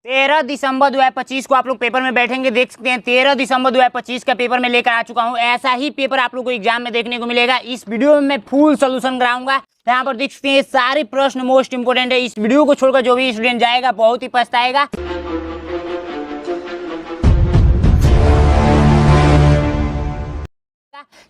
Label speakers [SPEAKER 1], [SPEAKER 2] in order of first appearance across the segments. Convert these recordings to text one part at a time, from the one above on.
[SPEAKER 1] 13 दिसंबर 2025 को आप लोग पेपर में बैठेंगे, देख सकते हैं 13 दिसंबर 2025 का पेपर में लेकर आ चुका हूं। ऐसा ही पेपर आप लोग को एग्जाम में देखने को मिलेगा। इस वीडियो में मैं फुल सोल्यूशन कराऊंगा। यहाँ पर देख सकते हैं सारे प्रश्न मोस्ट इंपोर्टेंट है। इस वीडियो को छोड़कर जो भी स्टूडेंट जाएगा बहुत ही पछताएगा।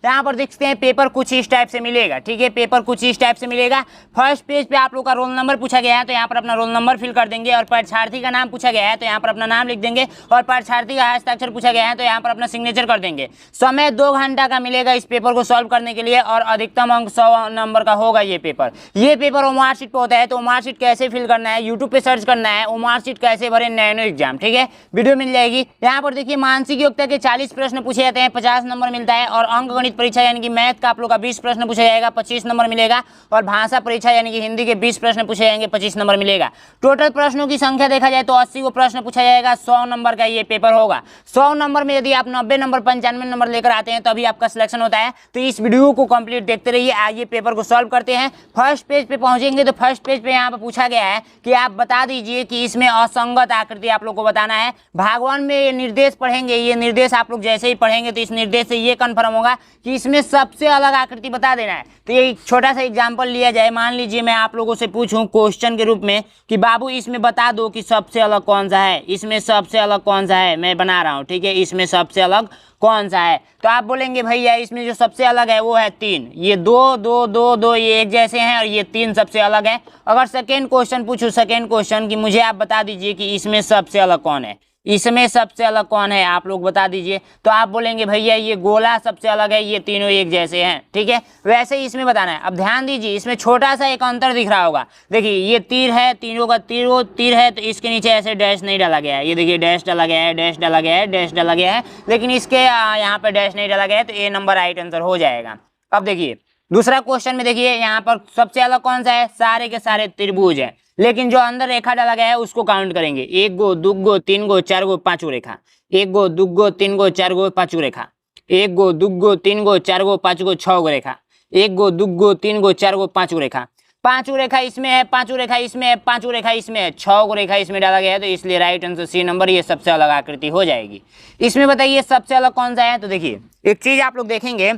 [SPEAKER 1] यहाँ पर देखते हैं पेपर कुछ इस टाइप से मिलेगा, ठीक है। पेपर कुछ इस टाइप से मिलेगा। फर्स्ट पेज पे आप लोग का रोल नंबर पूछा गया है, तो यहाँ पर अपना रोल नंबर फिल कर देंगे। और परीक्षार्थी का नाम पूछा गया है, तो यहाँ पर अपना नाम लिख देंगे। और परीक्षार्थी का हस्ताक्षर पूछा गया है, तो यहाँ पर अपना सिग्नेचर कर देंगे। समय 2 घंटा का मिलेगा इस पेपर को सॉल्व करने के लिए। और अधिकतम अंक 100 नंबर का होगा ये पेपर। ये पेपर ओमार शीट पे होता है, तो ओमार शीट कैसे फिल करना है, यूट्यूब पे सर्च करना है ओमार शीट कैसे भरे नैनो एग्जाम, ठीक है। वीडियो मिल जाएगी। यहाँ पर देखिए मानसिक योग्यता के 40 प्रश्न पूछे जाते हैं, 50 नंबर मिलता है। और अंक गणित परीक्षा यानी कि मैथ का आप लोग का 20 प्रश्न पूछा जाएगा, 25 नंबर मिलेगा। और भाषा परीक्षा यानी कि हिंदी के 20 प्रश्न पूछे जाएंगे, 25 नंबर मिलेगा। टोटल प्रश्नों की संख्या देखा जाए तो 80 को प्रश्न पूछा जाएगा। 100 नंबर का ये पेपर होगा। 100 नंबर में यदि आप 90 नंबर 95 नंबर लेकर आते हैं तभी आपका सिलेक्शन होता है। तो इस वीडियो को कंप्लीट देखते रहिए। आइए पेपर को सॉल्व करते हैं। फर्स्ट पेज पे पहुंचेंगे तो फर्स्ट पेज पे यहाँ पे पूछा गया है कि आप बता दीजिए कि इसमें असंगत आकृति आप लोग को बताना है। भागवान में ये निर्देश पढ़ेंगे, ये निर्देश आप लोग जैसे ही पढ़ेंगे तो इस निर्देश से ये कन्फर्म होगा कि इसमें सबसे अलग आकृति बता देना है। तो ये एक छोटा सा एग्जांपल लिया जाए। मान लीजिए मैं आप लोगों से पूछूं क्वेश्चन के रूप में कि बाबू इसमें बता दो कि सबसे अलग कौन सा है, इसमें सबसे अलग कौन सा है। मैं बना रहा हूं, ठीक है। इसमें सबसे अलग कौन सा है, तो आप बोलेंगे भैया इसमें जो सबसे अलग है वो है 3। ये 2 2 2 2 ये एक जैसे हैं और ये 3 सबसे अलग है। अगर सेकेंड क्वेश्चन पूछूं, सेकेंड क्वेश्चन कि मुझे आप बता दीजिए कि इसमें सबसे अलग कौन है, इसमें सबसे अलग कौन है, आप लोग बता दीजिए। तो आप बोलेंगे भैया ये गोला सबसे अलग है, ये तीनों एक जैसे हैं, ठीक है। वैसे ही इसमें बताना है। अब ध्यान दीजिए इसमें छोटा सा एक अंतर दिख रहा होगा। देखिए ये तीर है, तीनों का तीर है, तो इसके नीचे ऐसे डैश नहीं डाला गया है। ये देखिए डैश डाला गया है, डैश डाला गया है, डैश डाला गया है, लेकिन इसके यहाँ पर डैश नहीं डाला गया है, तो ए नंबर राइट आंसर हो जाएगा। अब देखिए दूसरा क्वेश्चन में देखिए यहाँ पर सबसे अलग कौन सा है, सारे के सारे त्रिभुज है, लेकिन जो अंदर रेखा डाला गया है उसको काउंट करेंगे। 1 गो 2 गो 3 गो 4 गो 5 रेखा, 1 गो 2 गो 3 गो 4 गो 5 रेखा, 1 गो 2 गो 3 गो 4 गो 5 गो 6 रेखा, 1 गो 2 गो 3 गो 4 गो 5 रेखा। 5 रेखा इसमें है, 5 रेखा इसमें है, 5 रेखा इसमें है, 6 रेखा इसमें डाला गया है, तो इसलिए राइट आंसर सी नंबर ये सबसे अलग आकृति हो जाएगी। इसमें बताइए सबसे अलग कौन सा है। तो देखिए एक चीज आप लोग देखेंगे,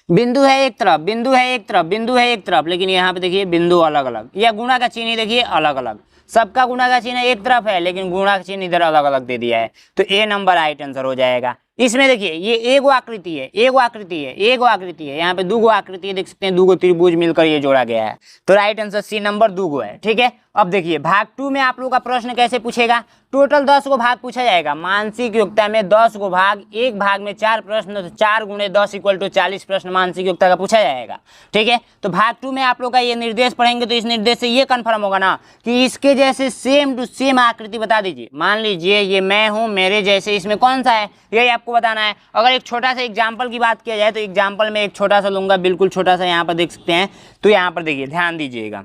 [SPEAKER 1] बिंदु है एक तरफ, बिंदु है एक तरफ, बिंदु है एक तरफ, लेकिन यहाँ पे देखिए बिंदु अलग अलग, या गुणा का चिन्ह देखिए अलग अलग। सबका गुणा का चिन्ह एक तरफ है लेकिन गुणा का चिन्ह इधर अलग अलग दे दिया है, तो ए नंबर राइट आंसर हो जाएगा। इसमें देखिए ये एगो आकृति है, एगो आकृति है, एगो आकृति है, यहाँ पे 2 गो आकृति है, देख सकते हैं 2 गो त्रिभुज मिलकर ये जोड़ा गया है, तो राइट आंसर सी नंबर 2 गो है, ठीक है। अब देखिए भाग 2 में आप लोग का प्रश्न कैसे पूछेगा। टोटल 10 गो भाग पूछा जाएगा। मानसिक योग्यता में 10 गो भाग, एक भाग में 4 प्रश्न, तो 4 × 10 = 40 प्रश्न मानसिक योग्यता का पूछा जाएगा, ठीक है। तो भाग 2 में आप लोग का ये निर्देश पढ़ेंगे, तो इस निर्देश से ये कन्फर्म होगा ना कि इसके जैसे सेम टू सेम आकृति बता दीजिए। मान लीजिए ये मैं हूँ, मेरे जैसे इसमें कौन सा है यही आपको बताना है। अगर एक छोटा सा एग्जाम्पल की बात किया जाए तो एग्जाम्पल में एक छोटा सा लूंगा, बिल्कुल छोटा सा, यहाँ पर देख सकते हैं। तो यहाँ पर देखिए ध्यान दीजिएगा,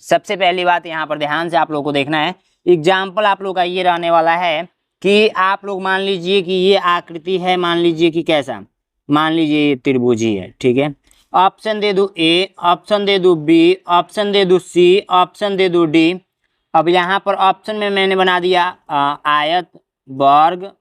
[SPEAKER 1] सबसे पहली बात यहाँ पर ध्यान से आप लोग को देखना है। एग्जाम्पल आप लोग का ये रहने वाला है कि आप लोग मान लीजिए कि ये आकृति है, मान लीजिए कि कैसा, मान लीजिए ये त्रिभुज ही है, ठीक है। ऑप्शन दे दूं ए, ऑप्शन दे दूं बी, ऑप्शन दे दूं सी, ऑप्शन दे दूं डी। अब यहाँ पर ऑप्शन में मैंने बना दिया आयत, वर्ग,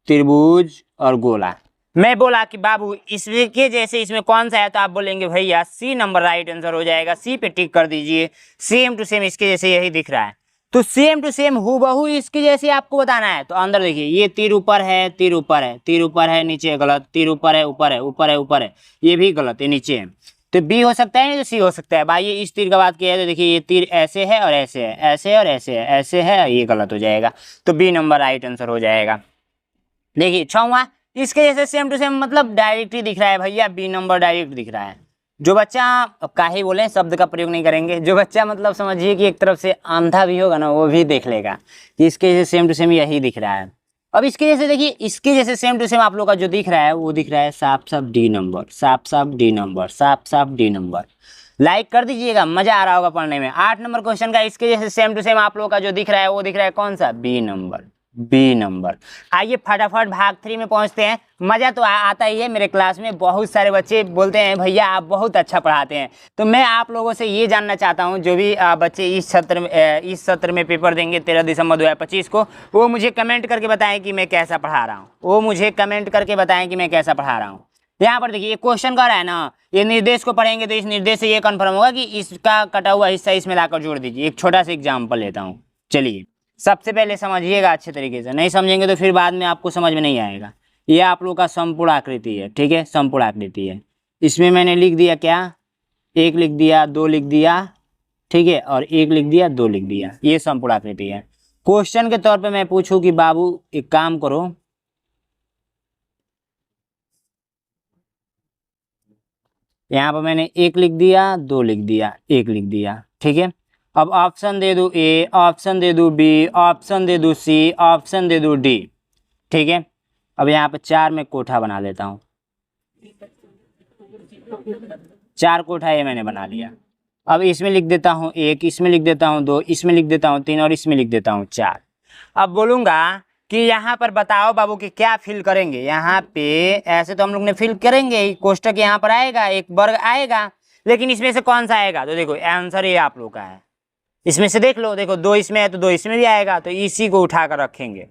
[SPEAKER 1] त्रिभुज और गोला। मैं बोला कि बाबू इसके जैसे इसमें कौन सा है, तो आप बोलेंगे भैया सी नंबर राइट आंसर हो जाएगा। सी पे टिक कर दीजिए। सेम टू सेम इसके जैसे यही दिख रहा है, तो सेम टू सेम हूबहू इसके जैसे आपको बताना है। तो अंदर देखिए ये तीर ऊपर है, तीर ऊपर है, तीर ऊपर है, नीचे गलत, तीर ऊपर है, ऊपर है, ऊपर है, ऊपर है, ये भी गलत है, नीचे है। तो बी हो सकता है, नहीं तो सी हो सकता है। भाई ये इस तीर का बात किया है तो देखिए ये तीर ऐसे है और ऐसे है, ऐसे और ऐसे है, ऐसे है, ये गलत हो जाएगा, तो बी नंबर राइट आंसर हो जाएगा। देखिए 6वां इसके जैसे सेम टू सेम, मतलब डायरेक्ट ही दिख रहा है भैया, बी नंबर डायरेक्ट दिख रहा है। जो बच्चा, अब काहे बोले शब्द का प्रयोग नहीं करेंगे, जो बच्चा मतलब समझिए कि एक तरफ से अंधा भी होगा ना, वो भी देख लेगा कि इसके जैसे सेम टू सेम यही दिख रहा है। अब इसके जैसे देखिए, इसके जैसे सेम टू सेम आप लोग का जो दिख रहा है वो दिख रहा है साफ साफ डी नंबर, साफ साफ डी नंबर, साफ साफ डी नंबर। लाइक कर दीजिएगा, मजा आ रहा होगा पढ़ने में। 8 नंबर क्वेश्चन का इसके जैसे सेम टू सेम आप लोग का जो दिख रहा है वो दिख रहा है कौन सा, बी नंबर, बी नंबर। आइए फटाफट भाग 3 में पहुंचते हैं। मज़ा तो आता ही है, मेरे क्लास में बहुत सारे बच्चे बोलते हैं भैया आप बहुत अच्छा पढ़ाते हैं। तो मैं आप लोगों से ये जानना चाहता हूं, जो भी बच्चे इस सत्र में पेपर देंगे 13 दिसंबर 2025 को, वो मुझे कमेंट करके बताएं कि मैं कैसा पढ़ा रहा हूँ। वो मुझे कमेंट करके बताएं कि मैं कैसा पढ़ा रहा हूँ। यहाँ पर देखिए क्वेश्चन कर रहा है ना, ये निर्देश को पढ़ेंगे तो इस निर्देश से ये कन्फर्म होगा कि इसका कटा हुआ हिस्सा इसमें लाकर जोड़ दीजिए। एक छोटा सा एग्जाम्पल लेता हूँ, चलिए सबसे पहले समझिएगा अच्छे तरीके से, नहीं समझेंगे तो फिर बाद में आपको समझ में नहीं आएगा। ये आप लोग का समपूर्ण आकृति है, ठीक है, समपूर्ण आकृति है। इसमें मैंने लिख दिया क्या, 1 लिख दिया, 2 लिख दिया, ठीक है, और 1 लिख दिया, 2 लिख दिया, ये समपूर्ण आकृति है। क्वेश्चन के तौर पे मैं पूछूं कि बाबू एक काम करो, यहाँ पर मैंने 1 लिख दिया, 2 लिख दिया, 1 लिख दिया, ठीक है। अब ऑप्शन दे दूँ ए, ऑप्शन दे दूँ बी, ऑप्शन दे दूँ सी, ऑप्शन दे दूँ डी, ठीक है। अब यहाँ पे 4 में कोठा बना लेता हूँ, 4 कोठा ये मैंने बना लिया। अब इसमें लिख देता हूँ 1, इसमें लिख देता हूँ 2, इसमें लिख देता हूँ 3 और इसमें लिख देता हूँ 4। अब बोलूँगा कि यहाँ पर बताओ बाबू कि क्या फिल करेंगे। यहाँ पे ऐसे तो हम लोग ने फिल करेंगे, कोष्टक यहाँ पर आएगा, एक वर्ग आएगा, लेकिन इसमें से कौन सा आएगा, तो देखो आंसर ये आप लोग का है। इसमें से देख लो, देखो 2 इसमें है तो 2 इसमें भी आएगा, तो इसी को उठा कर रखेंगे।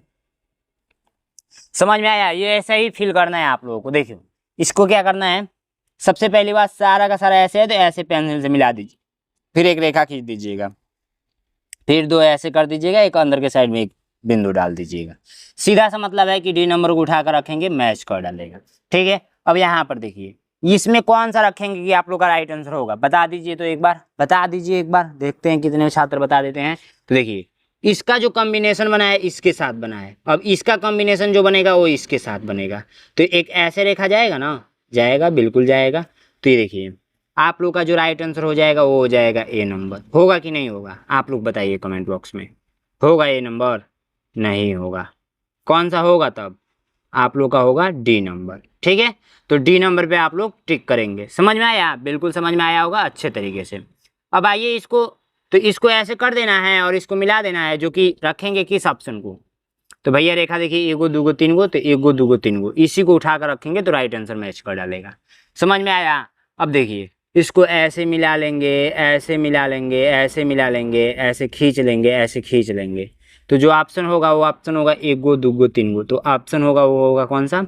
[SPEAKER 1] समझ में आया, ये ऐसा ही फिल करना है आप लोगों को। देखियो इसको क्या करना है, सबसे पहली बात सारा का सारा ऐसे है तो ऐसे पेंसिल से मिला दीजिए, फिर एक रेखा खींच दीजिएगा, फिर 2 ऐसे कर दीजिएगा, एक अंदर के साइड में एक बिंदु डाल दीजिएगा। सीधा सा मतलब है कि डी नंबर को उठाकर रखेंगे, मैच कर डालेगा, ठीक है। अब यहाँ पर देखिए इसमें कौन सा रखेंगे कि आप लोग का राइट आंसर होगा, बता दीजिए, तो एक बार बता दीजिए, एक बार देखते हैं कितने छात्र बता देते हैं। तो देखिए इसका जो कॉम्बिनेशन बना है इसके साथ बना है, अब इसका कॉम्बिनेशन जो बनेगा वो इसके साथ बनेगा, तो एक ऐसे रेखा जाएगा ना, जाएगा, बिल्कुल जाएगा। तो ये देखिए आप लोग का जो राइट आंसर हो जाएगा वो हो जाएगा ए नंबर। होगा कि नहीं होगा, आप लोग बताइए कमेंट बॉक्स में। होगा ए नंबर, नहीं होगा, कौन सा होगा तब, आप लोग का होगा डी नंबर, ठीक है। तो डी नंबर पे आप लोग टिक करेंगे। समझ में आया, बिल्कुल समझ में आया होगा अच्छे तरीके से। अब आइए इसको, तो इसको ऐसे कर देना है और इसको मिला देना है, जो कि रखेंगे किस ऑप्शन को, तो भैया रेखा देखिए 1 2 3 तो 1 2 3 इसी को उठा कर रखेंगे तो राइट आंसर मैच कर डालेगा। समझ में आया। अब देखिए इसको ऐसे मिला लेंगे, ऐसे मिला लेंगे, ऐसे मिला लेंगे, ऐसे खींच लेंगे, ऐसे खींच लेंगे, तो जो ऑप्शन होगा वो ऑप्शन होगा 1 2 3, तो ऑप्शन होगा वो होगा कौन सा,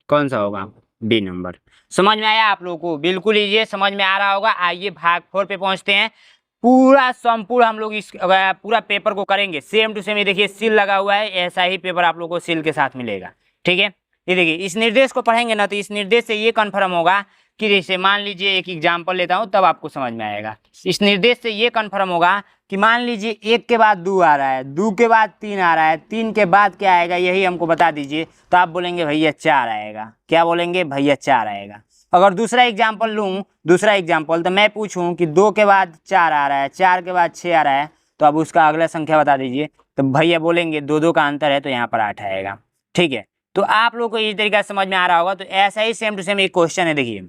[SPEAKER 1] कौन सा होगा, बी नंबर। समझ में आया आप लोगों को, बिल्कुल लीजिए, समझ में आ रहा होगा। आइए भाग 4 पे पहुंचते हैं। पूरा संपूर्ण हम लोग इस पूरा पेपर को करेंगे सेम टू सेम। ये देखिए सील लगा हुआ है, ऐसा ही पेपर आप लोगों को सील के साथ मिलेगा, ठीक है। ये देखिए इस निर्देश को पढ़ेंगे ना तो इस निर्देश से ये कन्फर्म होगा कि जैसे मान लीजिए एक एग्जाम्पल लेता हूँ तब आपको समझ में आएगा। इस निर्देश से ये कन्फर्म होगा कि मान लीजिए 1 के बाद 2 आ रहा है, 2 के बाद 3 आ रहा है, 3 के बाद क्या आएगा यही हमको बता दीजिए, तो आप बोलेंगे भैया 4 आएगा। क्या बोलेंगे, भैया 4 आएगा। अगर दूसरा एग्जाम्पल लूँ, दूसरा एग्जाम्पल, तो मैं पूछूं कि 2 के बाद 4 आ रहा है, 4 के बाद 6 आ रहा है, तो अब उसका अगला संख्या बता दीजिए, तो भैया बोलेंगे 2 2 का अंतर है तो यहाँ पर 8 आएगा, ठीक है। तो आप लोग को इस तरीके से समझ में आ रहा होगा। तो ऐसा ही सेम टू सेम एक क्वेश्चन है, देखिए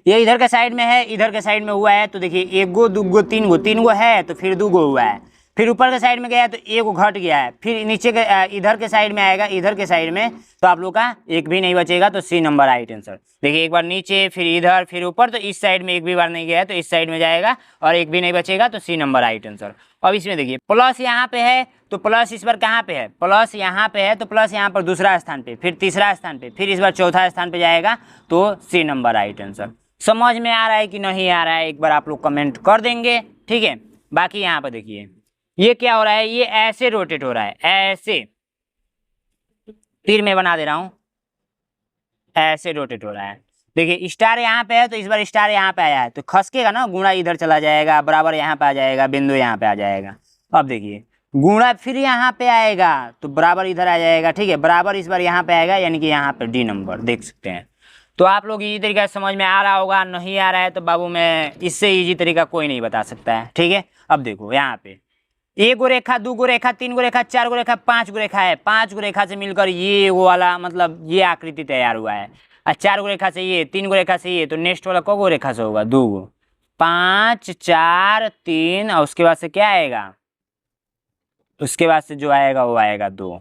[SPEAKER 1] ये इधर के साइड में है, इधर के साइड में हुआ है, तो देखिए 1 2 3 गो है तो फिर 2 गो हुआ है, फिर ऊपर के साइड में गया तो 1 घट गया है, फिर नीचे के इधर के साइड में आएगा, इधर के साइड में, तो आप लोग का एक भी नहीं बचेगा, तो सी नंबर राइट आंसर। देखिए एक बार नीचे, फिर इधर, फिर ऊपर, तो इस साइड में एक भी बार नहीं गया है तो इस साइड में जाएगा और एक भी नहीं बचेगा, तो सी नंबर राइट आंसर। अब इसमें देखिए प्लस यहाँ पे है तो प्लस इस बार कहाँ पे है, प्लस यहाँ पे है तो प्लस यहाँ पर दूसरा स्थान पे, फिर तीसरा स्थान पे, फिर इस बार चौथा स्थान पे जाएगा, तो सी नंबर राइट आंसर। समझ में आ रहा है कि नहीं आ रहा है, एक बार आप लोग कमेंट कर देंगे, ठीक है। बाकी यहाँ पर देखिए ये क्या हो रहा है, ये ऐसे रोटेट हो रहा है, ऐसे, तीर में बना दे रहा हूं, ऐसे रोटेट हो रहा है। देखिए स्टार यहाँ पे है तो इस बार स्टार यहाँ पे आया है तो खसकेगा ना, गुणा इधर चला जाएगा, बराबर यहाँ पे आ जाएगा, बिंदु यहाँ पे आ जाएगा। अब देखिए गुणा फिर यहाँ पे आएगा तो बराबर इधर आ जाएगा, ठीक है, बराबर इस बार यहाँ पे आएगा, यानी कि यहाँ पे डी नंबर देख सकते हैं। तो आप लोग इसी तरीका से समझ में आ रहा होगा, नहीं आ रहा है तो बाबू मैं इससे इजी तरीका कोई नहीं बता सकता है, ठीक है। अब देखो यहाँ पे 1 गो रेखा, 2 गो रेखा, 3 गो रेखा, 4 गो रेखा, 5 गो रेखा है, 5 गो रेखा से मिलकर ये वो वाला मतलब ये आकृति तैयार हुआ है। और 4 गो रेखा से ये, 3 गो रेखा से ये, तो नेक्स्ट वाला को गो रेखा से होगा, 2 गो, 5 4 3, और उसके बाद से क्या आएगा, उसके बाद से जो आएगा वो आएगा 2।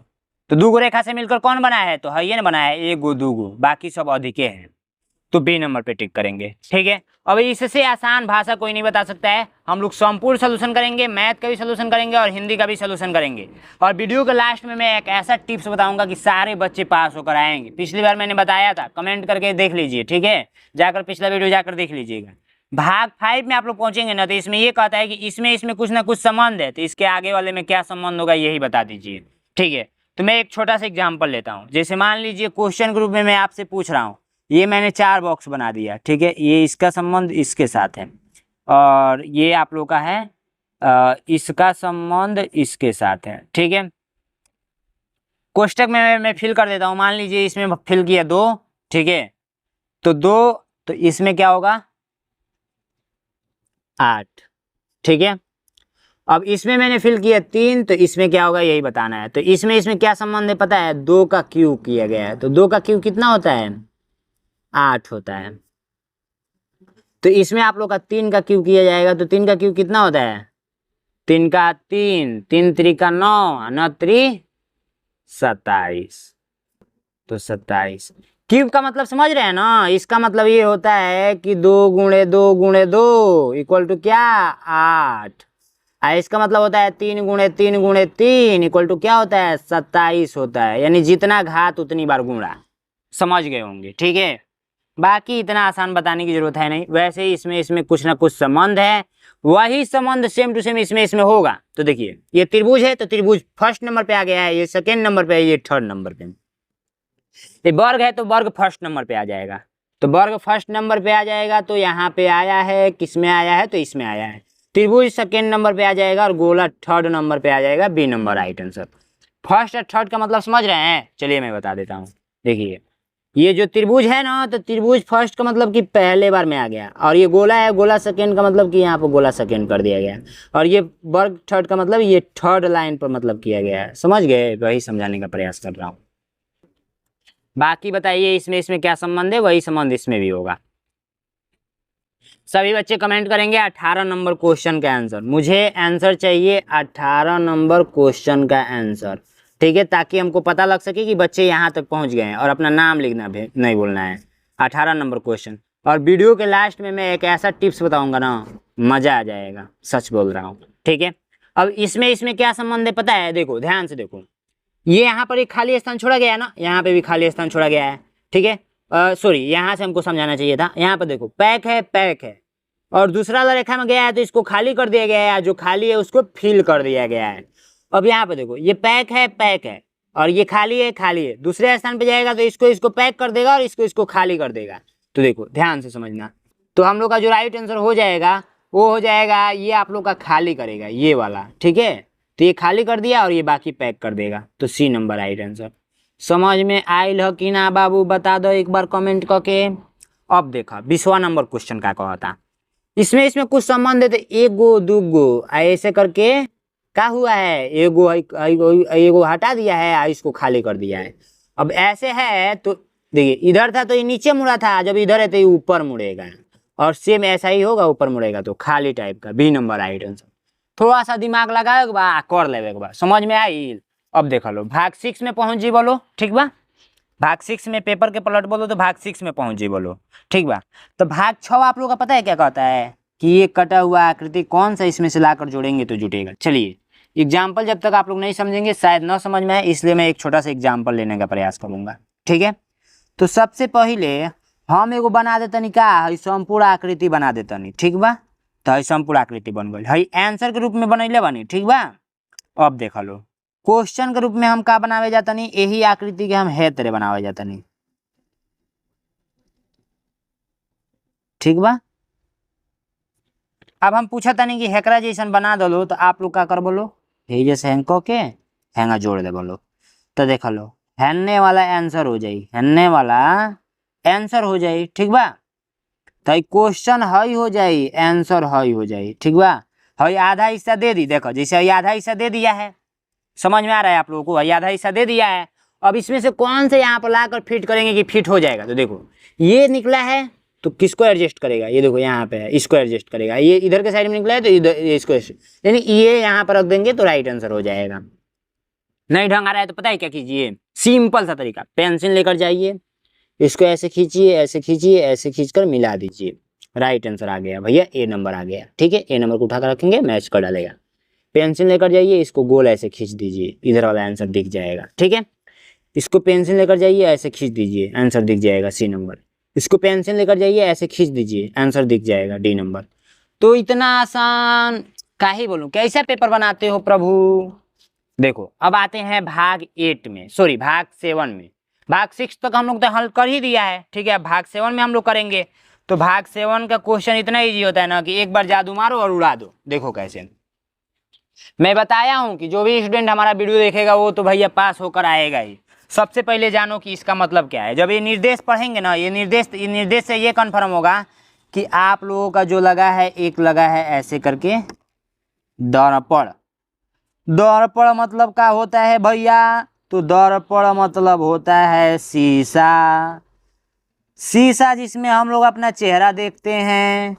[SPEAKER 1] तो दूगो रेखा से मिलकर कौन बना है, तो है ये ना बना है, 1 गो 2 गो, बाकी सब अधिके हैं, तो बी नंबर पे टिक करेंगे। ठीक है, अब इससे आसान भाषा कोई नहीं बता सकता है। हम लोग संपूर्ण सोल्यूशन करेंगे, मैथ का भी सोल्यूशन करेंगे और हिंदी का भी सोल्यूशन करेंगे। और वीडियो के लास्ट में मैं एक ऐसा टिप्स बताऊंगा कि सारे बच्चे पास होकर आएंगे। पिछली बार मैंने बताया था, कमेंट करके देख लीजिए। ठीक है, जाकर पिछला वीडियो जाकर देख लीजिएगा। भाग 5 में आप लोग पहुंचेंगे ना, तो इसमें ये कहता है कि इसमें कुछ ना कुछ संबंध है, तो इसके आगे वाले में क्या संबंध होगा यही बता दीजिए। ठीक है, तो मैं एक छोटा सा एग्जाम्पल लेता हूँ। जैसे मान लीजिए क्वेश्चन ग्रुप में मैं आपसे पूछ रहा हूँ, ये मैंने 4 बॉक्स बना दिया। ठीक है, ये इसका संबंध इसके साथ है और ये आप लोग का है इसका संबंध इसके साथ है। ठीक है, कोष्टक में मैं फिल कर देता हूँ। मान लीजिए इसमें फिल किया 2। ठीक है, तो 2, तो इसमें क्या होगा 8। ठीक है, अब इसमें मैंने फिल किया 3, तो इसमें क्या होगा यही बताना है। तो इसमें क्या संबंध है पता है, 2 का क्यूब किया गया है। तो 2 का क्यूब कितना होता है, 8 होता है। तो इसमें आप लोग का 3 का क्यूब किया जाएगा, तो 3 का क्यूब कितना होता है, 3 का 3, 3 3 का 9, 9 3 27। तो 27 क्यूब का मतलब समझ रहे हैं ना। इसका मतलब ये होता है कि 2 गुणे 2 गुणे 2 इक्वल टू क्या 8। इसका मतलब होता है 3 गुणे 3 गुणे 3 इक्वल टू क्या होता है 27 होता है। यानी जितना घात उतनी बार गुणा। समझ गए होंगे। ठीक है, बाकी इतना आसान बताने की जरूरत है नहीं। वैसे ही इसमें कुछ ना कुछ संबंध है, वही संबंध सेम टू सेम इसमें होगा। तो देखिए ये त्रिभुज है, तो त्रिभुज फर्स्ट नंबर पे आ गया है, ये सेकेंड नंबर पे है, ये थर्ड नंबर पे। ये वर्ग है तो वर्ग फर्स्ट नंबर पे आ जाएगा। तो वर्ग फर्स्ट नंबर पे आ जाएगा, तो यहाँ पे आया है, किस में आया है, तो इसमें आया है। त्रिभुज सेकेंड नंबर पे आ जाएगा और गोला थर्ड नंबर पे आ जाएगा। B number right answer. First और थर्ड का मतलब समझ रहे हैं, चलिए मैं बता देता हूँ। देखिए ये जो त्रिभुज है ना, तो त्रिभुज फर्स्ट का मतलब कि पहले बार में आ गया, और ये गोला है, गोला सेकेंड का मतलब कि यहाँ पर गोला सेकेंड कर दिया गया, और ये वर्ग थर्ड का मतलब ये थर्ड लाइन पर मतलब किया गया है। समझ गए, वही समझाने का प्रयास कर रहा हूँ। बाकी बताइए इसमें क्या संबंध है, वही संबंध इसमें भी होगा। सभी बच्चे कमेंट करेंगे 18 नंबर क्वेश्चन का आंसर। मुझे आंसर चाहिए 18 नंबर क्वेश्चन का आंसर। ठीक है, ताकि हमको पता लग सके कि बच्चे यहाँ तक पहुँच गए हैं, और अपना नाम लिखना भी नहीं बोलना है। 18 नंबर क्वेश्चन। और वीडियो के लास्ट में मैं एक ऐसा टिप्स बताऊंगा ना, मज़ा आ जाएगा, सच बोल रहा हूँ। ठीक है, अब इसमें क्या संबंध है पता है, देखो ध्यान से देखो। ये यहाँ पर एक खाली स्थान छोड़ा गया है ना, यहाँ पे भी खाली स्थान छोड़ा गया है। ठीक है, सॉरी, यहाँ से हमको समझाना चाहिए था। यहाँ पर देखो पैक है और दूसरा वाला रेखा में गया है, तो इसको खाली कर दिया गया है, जो खाली है उसको फिल कर दिया गया है। अब यहाँ पे देखो ये पैक है और ये खाली है। दूसरे स्थान पे जाएगा तो इसको पैक कर देगा और इसको खाली कर देगा। तो देखो ध्यान से समझना। तो हम लोग का जो राइट आंसर हो जाएगा वो हो जाएगा, ये आप लोग का खाली करेगा ये वाला। ठीक है, तो ये खाली कर दिया और ये बाकी पैक कर देगा। तो सी नंबर राइट आंसर। समझ में आयल हो कि ना बाबू, बता दो एक बार कमेंट करके। अब देखा 20वां नंबर क्वेश्चन का कहता, इसमें कुछ संबंध है। तो 1 गो 2 गो ऐसे करके क्या हुआ है, एगो हटा दिया है, इसको खाली कर दिया है। अब ऐसे है तो देखिए इधर था तो ये नीचे मुड़ा था, जब इधर है तो ये ऊपर मुड़ेगा, और सेम ऐसा ही होगा, ऊपर मुड़ेगा तो खाली टाइप का। B number right answer. थोड़ा सा दिमाग लगाए के बा, कर लेवे के बा, समझ में आई। अब देख लो भाग 6 में पहुंच जी बोलो। ठीक बा, भाग 6 में पेपर के पलट बोलो तो भाग 6 में पहुंच जी बोलो। ठीक बा, तो भाग 6 आप लोग का पता है क्या कहता है कि ये कटा हुआ आकृति कौन सा इसमें से लाकर जोड़ेंगे तो जुटेगा। चलिए एग्जाम्पल जब तक आप लोग नहीं समझेंगे शायद न समझ में आए, इसलिए मैं एक छोटा सा एग्जाम्पल लेने का प्रयास करूंगा। ठीक है, तो सबसे पहले हम एगो बना देतनी का है संपूर्ण आकृति बना देतनी। ठीक बा, तो है संपूर्ण आकृति बन गई है, आंसर के रूप में बनैले बनी। ठीक बा, अब देख लो क्वेश्चन के रूप में हम का बनावे जातनी, यही आकृति के हम है तरह बनावे जातनी। ठीक बा, अब हम पूछा तनी कि हेकरा जैसन बना दलो, तो आप लोग का कर बोलो यही जैसे हैंग के हैंगा जोड़ दे बोलो। तो देख लो हेन्ने वाला आंसर हो जाई, हेन्ने वाला आंसर हो जाई। ठीक बा, तो क्वेश्चन हई हो जाई, आंसर हई हो जाई। ठीक बा, हई आधा हिस्सा दे दी, देखो जैसे हई आधा हिस्सा दे दिया है, समझ में आ रहा है आप लोगों को, हई आधा हिस्सा दे दिया है। अब इसमें से कौन से यहाँ पर लाकर फिट करेंगे कि फिट हो जाएगा। तो देखो ये निकला है, तो किसको एडजस्ट करेगा, ये देखो यहाँ पे है, इसको एडजस्ट करेगा। ये इधर के साइड में निकला है तो इधर इसको, यानी ये यहाँ पर रख देंगे तो राइट आंसर हो जाएगा। नहीं ढंग आ रहा है तो पता है क्या कीजिए, सिंपल सा तरीका, पेंसिल लेकर जाइए, इसको ऐसे खींचिए, ऐसे खींचिए, ऐसे खींचकर मिला दीजिए, राइट आंसर आ गया भैया, ए नंबर आ गया। ठीक है, ए नंबर को उठाकर रखेंगे, मैच कर डालेगा। पेंसिल लेकर जाइए, इसको गोल ऐसे खींच दीजिए, इधर वाला आंसर दिख जाएगा। ठीक है, इसको पेंसिल लेकर जाइए, ऐसे खींच दीजिए, आंसर दिख जाएगा सी नंबर। इसको पेंसिल लेकर जाइए, ऐसे खींच दीजिए, आंसर दिख जाएगा डी नंबर। तो इतना आसान क्या ही बोलूं, कैसा पेपर बनाते हो प्रभु। देखो अब आते हैं भाग 8 में, सॉरी भाग 7 में। भाग 6 तक हम लोग तो हल कर ही दिया है। ठीक है, अब भाग 7 में हम लोग करेंगे। तो भाग 7 का क्वेश्चन इतना इजी होता है ना कि एक बार जादू मारो और उड़ा दो। देखो कैसे, मैं बताया हूं कि जो भी स्टूडेंट हमारा वीडियो देखेगा वो तो भैया पास होकर आएगा ही। सबसे पहले जानो कि इसका मतलब क्या है। जब ये निर्देश पढ़ेंगे ना, ये निर्देश से ये कन्फर्म होगा कि आप लोगों का जो लगा है, एक लगा है ऐसे करके दर्पण। दर्पण मतलब क्या होता है भैया, तो दर्पण मतलब होता है शीशा। शीशा जिसमें हम लोग अपना चेहरा देखते हैं।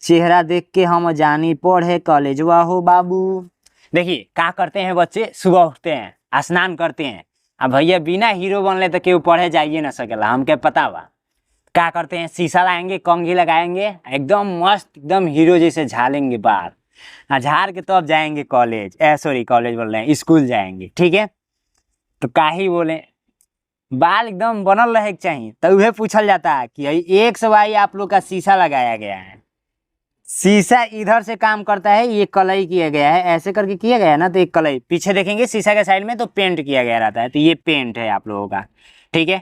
[SPEAKER 1] चेहरा देख के हम जानी पढ़े कॉलेजवा हो बाबू। देखिए क्या करते हैं बच्चे, सुबह उठते हैं, स्नान करते हैं। अब भैया बिना हीरो बनले तो केहू पढ़े जाइए ना सकेला, हमके पता बा। क्या करते हैं, शीशा लाएंगे, कंघी लगाएंगे, एकदम मस्त एकदम हीरो जैसे झालेंगे बाल, झाड़ के तो अब जाएंगे कॉलेज, सॉरी कॉलेज बोल रहे हैं, स्कूल जाएंगे। ठीक है, तो का ही बोले, बाल एकदम बनल रहे चाहिए। तो वह पूछल जाता है कि एक सवाई आप लोग का शीशा लगाया गया है। शीशा इधर से काम करता है, ये कलई किया गया है, ऐसे करके किया गया है ना, तो एक कलई पीछे देखेंगे शीशा के साइड में तो पेंट किया गया रहता है, तो ये पेंट है आप लोगों का। ठीक है,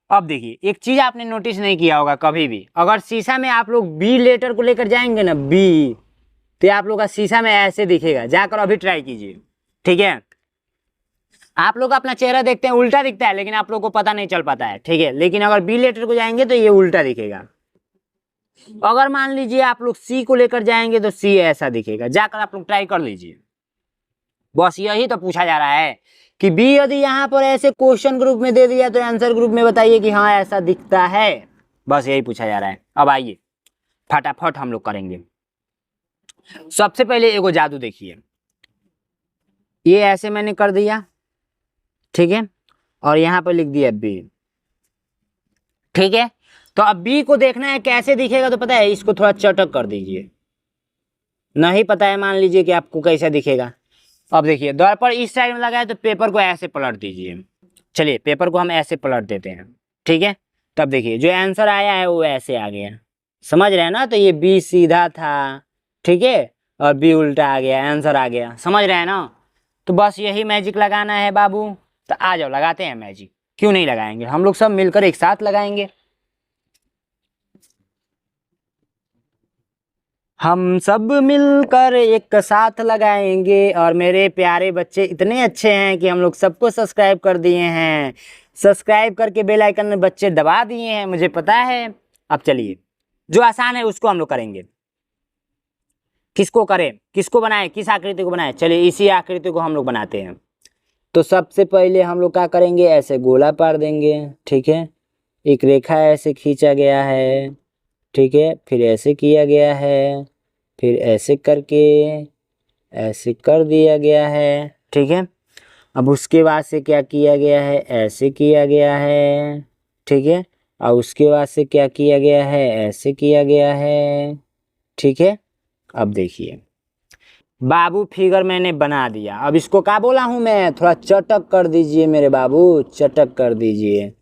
[SPEAKER 1] अब देखिए एक चीज आपने नोटिस नहीं किया होगा कभी भी, अगर शीशा में आप लोग बी लेटर को लेकर जाएंगे ना, बी, तो आप लोग का शीशा में ऐसे दिखेगा, जाकर अभी ट्राई कीजिए। ठीक है, आप लोग अपना चेहरा देखते हैं उल्टा दिखता है, लेकिन आप लोग को पता नहीं चल पाता है। ठीक है, लेकिन अगर बी लेटर को जाएंगे तो ये उल्टा दिखेगा। अगर मान लीजिए आप लोग सी को लेकर जाएंगे तो सी ऐसा दिखेगा, जाकर आप लोग ट्राई कर लीजिए। बस यही तो पूछा जा रहा है कि बी यदि यहाँ पर ऐसे क्वेश्चन ग्रुप में दे दिया तो आंसर ग्रुप में बताइए कि हाँ ऐसा दिखता है। बस यही पूछा जा रहा है। अब आइए फटाफट हम लोग करेंगे। सबसे पहले एगो जादू देखिए, ये ऐसे मैंने कर दिया। ठीक है, और यहाँ पर लिख दिया बी। ठीक है, तो अब बी को देखना है कैसे दिखेगा, तो पता है इसको थोड़ा चटक कर दीजिए। नहीं पता है मान लीजिए कि आपको कैसा दिखेगा। अब देखिए दर्पण इस साइड में लगा है तो पेपर को ऐसे पलट दीजिए। चलिए पेपर को हम ऐसे पलट देते हैं। ठीक है, तब देखिए जो आंसर आया है वो ऐसे आ गया, समझ रहे हैं ना। तो ये बी सीधा था, ठीक है, और बी उल्टा आ गया, आंसर आ गया, समझ रहे हैं ना। तो बस यही मैजिक लगाना है बाबू। तो आ जाओ लगाते हैं मैजिक, क्यों नहीं लगाएंगे, हम लोग सब मिलकर एक साथ लगाएंगे। हम सब मिलकर एक साथ लगाएंगे। और मेरे प्यारे बच्चे इतने अच्छे हैं कि हम लोग सबको सब्सक्राइब कर दिए हैं, सब्सक्राइब करके बेल आइकन में बच्चे दबा दिए हैं, मुझे पता है। अब चलिए जो आसान है उसको हम लोग करेंगे। किसको करें, किसको बनाए, किस आकृति को बनाए, चलिए इसी आकृति को हम लोग बनाते हैं। तो सबसे पहले हम लोग क्या करेंगे, ऐसे गोला पार देंगे। ठीक है, एक रेखा ऐसे खींचा गया है। ठीक है, फिर ऐसे किया गया है, फिर ऐसे करके ऐसे कर दिया गया है। ठीक है, अब उसके बाद से क्या किया गया है, ऐसे किया गया है। ठीक है, और उसके बाद से क्या किया गया है, ऐसे किया गया है। ठीक है, अब देखिए बाबू फिगर मैंने बना दिया। अब इसको क्या बोला हूँ मैं, थोड़ा चटक कर दीजिए मेरे बाबू, चटक कर दीजिए,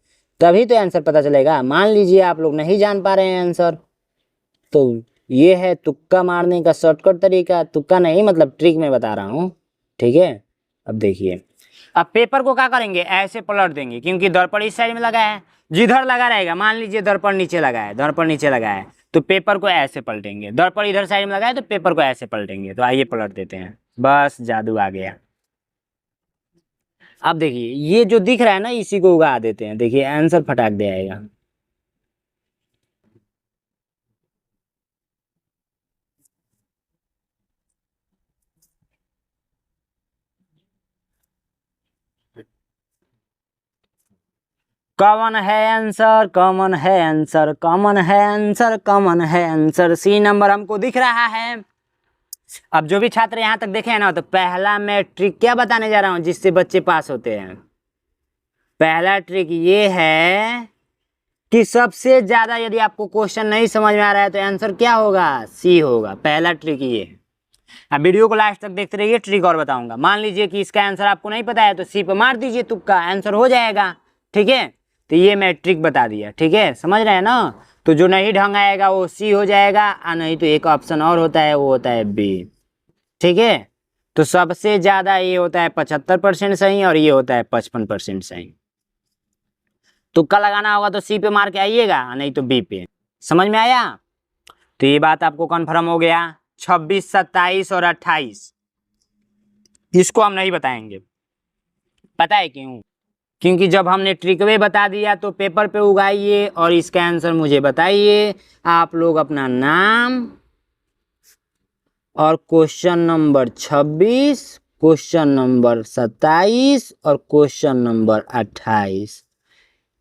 [SPEAKER 1] तभी तो आंसर पता चलेगा। मान लीजिए आप लोग नहीं जान पा रहे हैं आंसर, तो ये है तुक्का मारने का शॉर्टकट तरीका। तुक्का नहीं मतलब ट्रिक में बता रहा हूँ। ठीक है, अब देखिए अब पेपर को क्या करेंगे, ऐसे पलट देंगे, क्योंकि दर्पण इस साइड में लगा है, जिधर लगा रहेगा। मान लीजिए दर्पण नीचे लगा है, दर्पण नीचे लगा है तो पेपर को ऐसे पलटेंगे। दर्पण इधर साइड में लगा है तो पेपर को ऐसे पलटेंगे। तो आइए पलट देते हैं, बस जादू आ गया। अब देखिए ये जो दिख रहा है ना, इसी को उगा देते हैं, देखिए आंसर फटाक दे आएगा। कॉमन है आंसर, कॉमन है आंसर, कॉमन है आंसर, कॉमन है आंसर। सी नंबर हमको दिख रहा है। अब जो भी छात्र यहाँ तक देखे हैं ना, तो पहला मैं ट्रिक क्या बताने जा रहा हूँ जिससे बच्चे पास होते हैं। पहला ट्रिक ये है कि सबसे ज्यादा यदि आपको क्वेश्चन नहीं समझ में आ रहा है तो आंसर क्या होगा, सी होगा। पहला ट्रिक ये है। अब वीडियो को लास्ट तक देखते रहिए, ट्रिक और बताऊंगा। मान लीजिए कि इसका आंसर आपको नहीं पता है तो सी पे मार दीजिए, तुक्का, आंसर हो जाएगा। ठीक है, तो ये मैं ट्रिक बता दिया। ठीक है, समझ रहे हैं ना। तो जो नहीं ढंग आएगा वो सी हो जाएगा, और नहीं तो एक ऑप्शन और होता है, वो होता है बी। ठीक है, तो सबसे ज्यादा ये होता है 75% सही और ये होता है 55% सही। तुक्का लगाना होगा तो सी पे मार के आइएगा, नहीं तो बी पे। समझ में आया? तो ये बात आपको कन्फर्म हो गया। 26, 27 और 28 इसको हम नहीं बताएंगे। पता है क्यों? क्योंकि जब हमने ट्रिकवे बता दिया तो पेपर पे उगाइए और इसका आंसर मुझे बताइए। आप लोग अपना नाम और क्वेश्चन नंबर 26, क्वेश्चन नंबर 27 और क्वेश्चन नंबर 28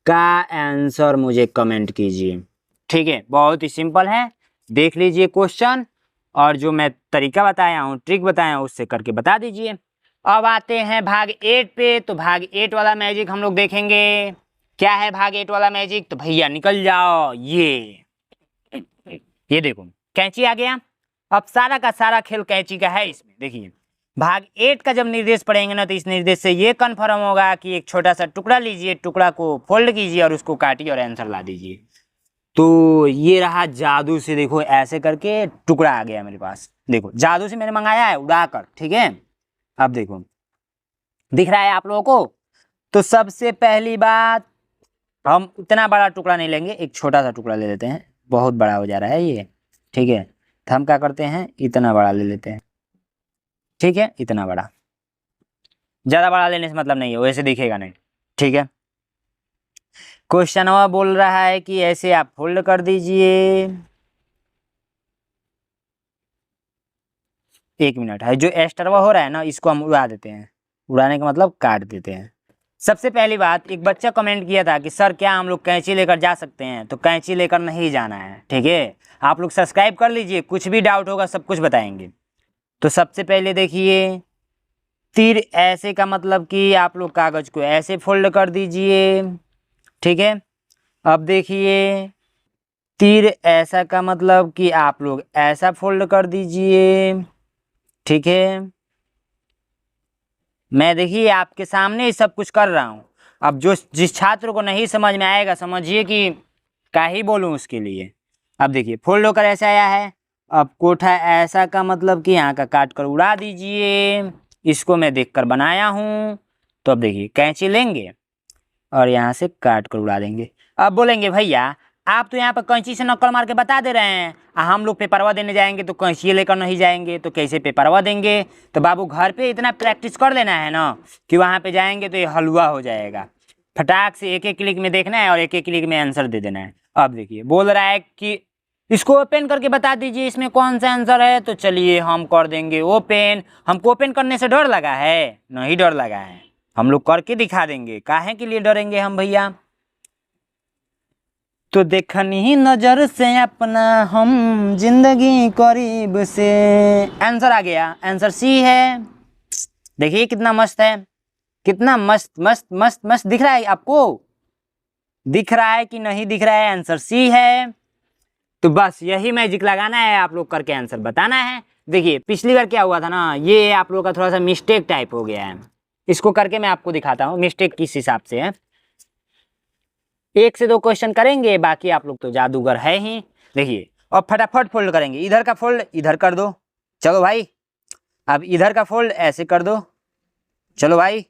[SPEAKER 1] का आंसर मुझे कमेंट कीजिए। ठीक है, बहुत ही सिंपल है। देख लीजिए क्वेश्चन और जो मैं तरीका बताया हूँ, ट्रिक बताया हूँ, उससे करके बता दीजिए। अब आते हैं भाग 8 पे। तो भाग 8 वाला मैजिक हम लोग देखेंगे। क्या है भाग 8 वाला मैजिक? तो भैया निकल जाओ, ये देखो कैंची आ गया। अब सारा का सारा खेल कैंची का है इसमें। देखिए भाग 8 का जब निर्देश पढ़ेंगे ना, तो इस निर्देश से ये कन्फर्म होगा कि एक छोटा सा टुकड़ा लीजिए, टुकड़ा को फोल्ड कीजिए और उसको काटिए और आंसर ला दीजिए। तो ये रहा जादू से, देखो ऐसे करके टुकड़ा आ गया मेरे पास। देखो जादू से मैंने मंगाया है उड़ाकर। ठीक है, अब देखो दिख रहा है आप लोगों को। तो सबसे पहली बात, हम इतना बड़ा टुकड़ा नहीं लेंगे, एक छोटा सा टुकड़ा ले लेते हैं। बहुत बड़ा हो जा रहा है ये। ठीक है, तो हम क्या करते हैं, इतना बड़ा ले लेते हैं। ठीक है, इतना बड़ा। ज्यादा बड़ा लेने से मतलब नहीं है, वैसे दिखेगा नहीं। ठीक है, क्वेश्चन बोल रहा है कि ऐसे आप फोल्ड कर दीजिए। एक मिनट है, जो एक्स्ट्रा हो रहा है ना, इसको हम उड़ा देते हैं। उड़ाने का मतलब काट देते हैं। सबसे पहली बात, एक बच्चा कमेंट किया था कि सर क्या हम लोग कैंची लेकर जा सकते हैं? तो कैंची लेकर नहीं जाना है। ठीक है, आप लोग सब्सक्राइब कर लीजिए, कुछ भी डाउट होगा सब कुछ बताएंगे। तो सबसे पहले देखिए, तीर ऐसे का मतलब कि आप लोग कागज को ऐसे फोल्ड कर दीजिए। ठीक है, अब देखिए तीर ऐसा का मतलब कि आप लोग ऐसा फोल्ड कर दीजिए। ठीक है, मैं देखिए आपके सामने ही सब कुछ कर रहा हूँ। अब जो जिस छात्र को नहीं समझ में आएगा, समझिए कि क्या ही बोलूँ उसके लिए। अब देखिए फोल्ड होकर ऐसा आया है। अब कोठा ऐसा का मतलब कि यहाँ का काट कर उड़ा दीजिए। इसको मैं देखकर बनाया हूँ। तो अब देखिए कैंची लेंगे और यहाँ से काट कर उड़ा देंगे। अब बोलेंगे भैया आप तो यहाँ पर कैंची से नक्कल मार के बता दे रहे हैं, हम लोग पेपरवा देने जाएंगे तो कैंची लेकर नहीं जाएंगे, तो कैसे पेपरवा देंगे? तो बाबू घर पे इतना प्रैक्टिस कर लेना है ना कि वहाँ पे जाएंगे तो ये हलवा हो जाएगा। फटाक से एक एक क्लिक में देखना है और एक एक क्लिक में आंसर दे देना है। अब देखिए बोल रहा है कि इसको ओपन करके बता दीजिए इसमें कौन सा आंसर है। तो चलिए हम कर देंगे ओपन। हमको ओपन करने से डर लगा है? नहीं डर लगा है, हम लोग करके दिखा देंगे। काहे के लिए डरेंगे हम भैया? तो देखनी ही नजर से अपना हम जिंदगी करीब से। आंसर आ गया, आंसर सी है। देखिए कितना मस्त है, कितना मस्त मस्त मस्त मस्त दिख रहा है आपको। दिख रहा है कि नहीं दिख रहा है? आंसर सी है। तो बस यही मैजिक लगाना है, आप लोग करके आंसर बताना है। देखिए पिछली बार क्या हुआ था ना, ये आप लोग का थोड़ा सा मिस्टेक टाइप हो गया है। इसको करके मैं आपको दिखाता हूँ मिस्टेक किस हिसाब से है। 1 से 2 क्वेश्चन करेंगे, बाकी आप लोग तो जादूगर है ही। देखिए अब फटाफट फोल्ड करेंगे। इधर का फोल्ड इधर कर दो, चलो भाई। अब इधर का फोल्ड ऐसे कर दो, चलो भाई।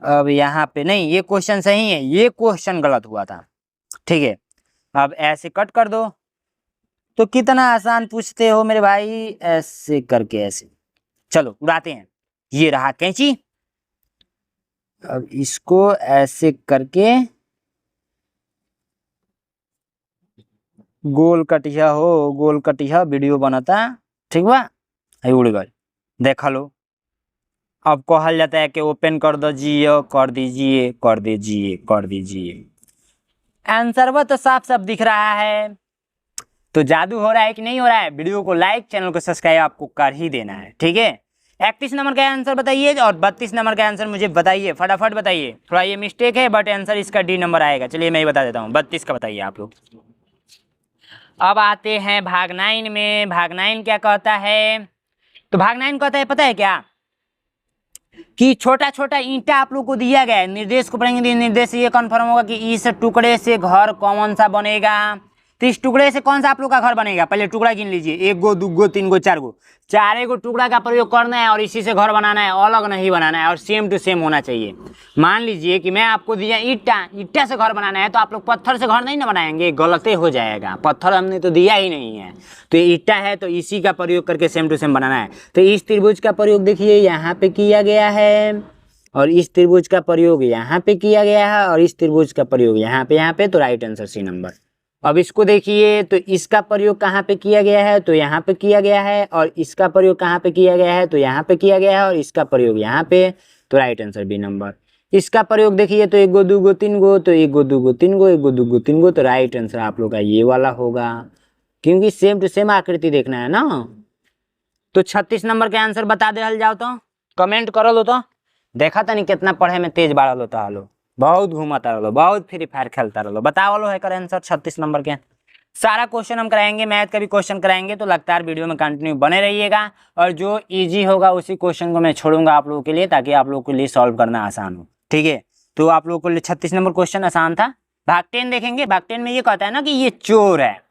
[SPEAKER 1] अब यहाँ पे नहीं, ये क्वेश्चन सही है, ये क्वेश्चन गलत हुआ था। ठीक है, अब ऐसे कट कर दो। तो कितना आसान पूछते हो मेरे भाई, ऐसे करके ऐसे। चलो उड़ाते हैं। ये रहा कैंची। अब इसको ऐसे करके गोल कटिया हो, गोल कटिया वीडियो बनता। ठीक बा, उड़ गए, देख लो। अब कहल जाता है कि ओपन कर दीजिए, कर दीजिए, कर दीजिए, कर दीजिए। आंसर वो तो साफ साफ दिख रहा है। तो जादू हो रहा है कि नहीं हो रहा है? वीडियो को लाइक, चैनल को सब्सक्राइब आपको कर ही देना है, ठीक है। 31 नंबर का आंसर बताइए और 32 नंबर का आंसर मुझे बताइए, फटाफट बताइए। थोड़ा ये मिस्टेक है बट आंसर इसका डी नंबर आएगा। चलिए मैं ही बता देता हूँ, 32 का बताइए आप लोग। अब आते हैं भाग 9 में। भाग 9 क्या कहता है? तो भाग 9 कहता है पता है क्या, कि छोटा छोटा ईंटा आप लोग को दिया गया है। निर्देश को पढ़ेंगे, निर्देश से ये कन्फर्म होगा कि इस टुकड़े से घर कौन सा बनेगा। तो इस टुकड़े से कौन सा आप लोग का घर बनेगा? पहले टुकड़ा गिन लीजिए, 1 गो 2 गो 3 गो 4 गो, 4 गो टुकड़ा का प्रयोग करना है और इसी से घर बनाना है, अलग नहीं बनाना है और सेम टू सेम होना चाहिए। मान लीजिए कि मैं आपको दिया ईंटा, ईंटा से घर बनाना है, तो आप लोग पत्थर से घर नहीं ना बनाएंगे, गलत हो जाएगा। पत्थर हमने तो दिया ही नहीं है, तो ये ईंटा है तो इसी का प्रयोग करके सेम टू सेम बनाना है। तो इस त्रिभुज का प्रयोग देखिए यहाँ पे किया गया है और इस त्रिभुज का प्रयोग यहाँ पे किया गया है और इस त्रिभुज का प्रयोग यहाँ पे, तो राइट आंसर सी नंबर। अब इसको देखिए, तो इसका प्रयोग कहाँ पे किया गया है? तो यहाँ पे किया गया है और इसका प्रयोग कहाँ पे किया गया है? तो यहाँ पे किया गया है और इसका प्रयोग यहाँ पे, तो राइट आंसर बी नंबर। इसका प्रयोग देखिए, तो 1 गो 2 गो 3 गो, तो 1 गो 2 गो 3 गो, 1 गो 2 गो 3 गो, तो राइट आंसर आप लोग का ये वाला होगा, क्योंकि सेम टू सेम आकृति देखना है ना। तो 36 नंबर के आंसर बता दे जाओ तो कमेंट करल हो। तो देखा था नहीं कितना पढ़े में तेज बाड़ल होता हलो, बहुत घूमता रहो, बहुत फ्री फायर खेलता रहो। बताओ लो है कर आंसर 36 नंबर के। सारा क्वेश्चन हम कराएंगे, मैथ का भी क्वेश्चन कराएंगे, तो लगातार वीडियो में कंटिन्यू बने रहिएगा। और जो इजी होगा उसी क्वेश्चन को मैं छोड़ूंगा आप लोगों के लिए, ताकि आप लोगों के लिए सॉल्व करना आसान हो, ठीक है। तो आप लोगों के लिए 36 नंबर क्वेश्चन आसान था। भाग 10 देखेंगे। भाग 10 में ये कहता है ना कि ये चोर है।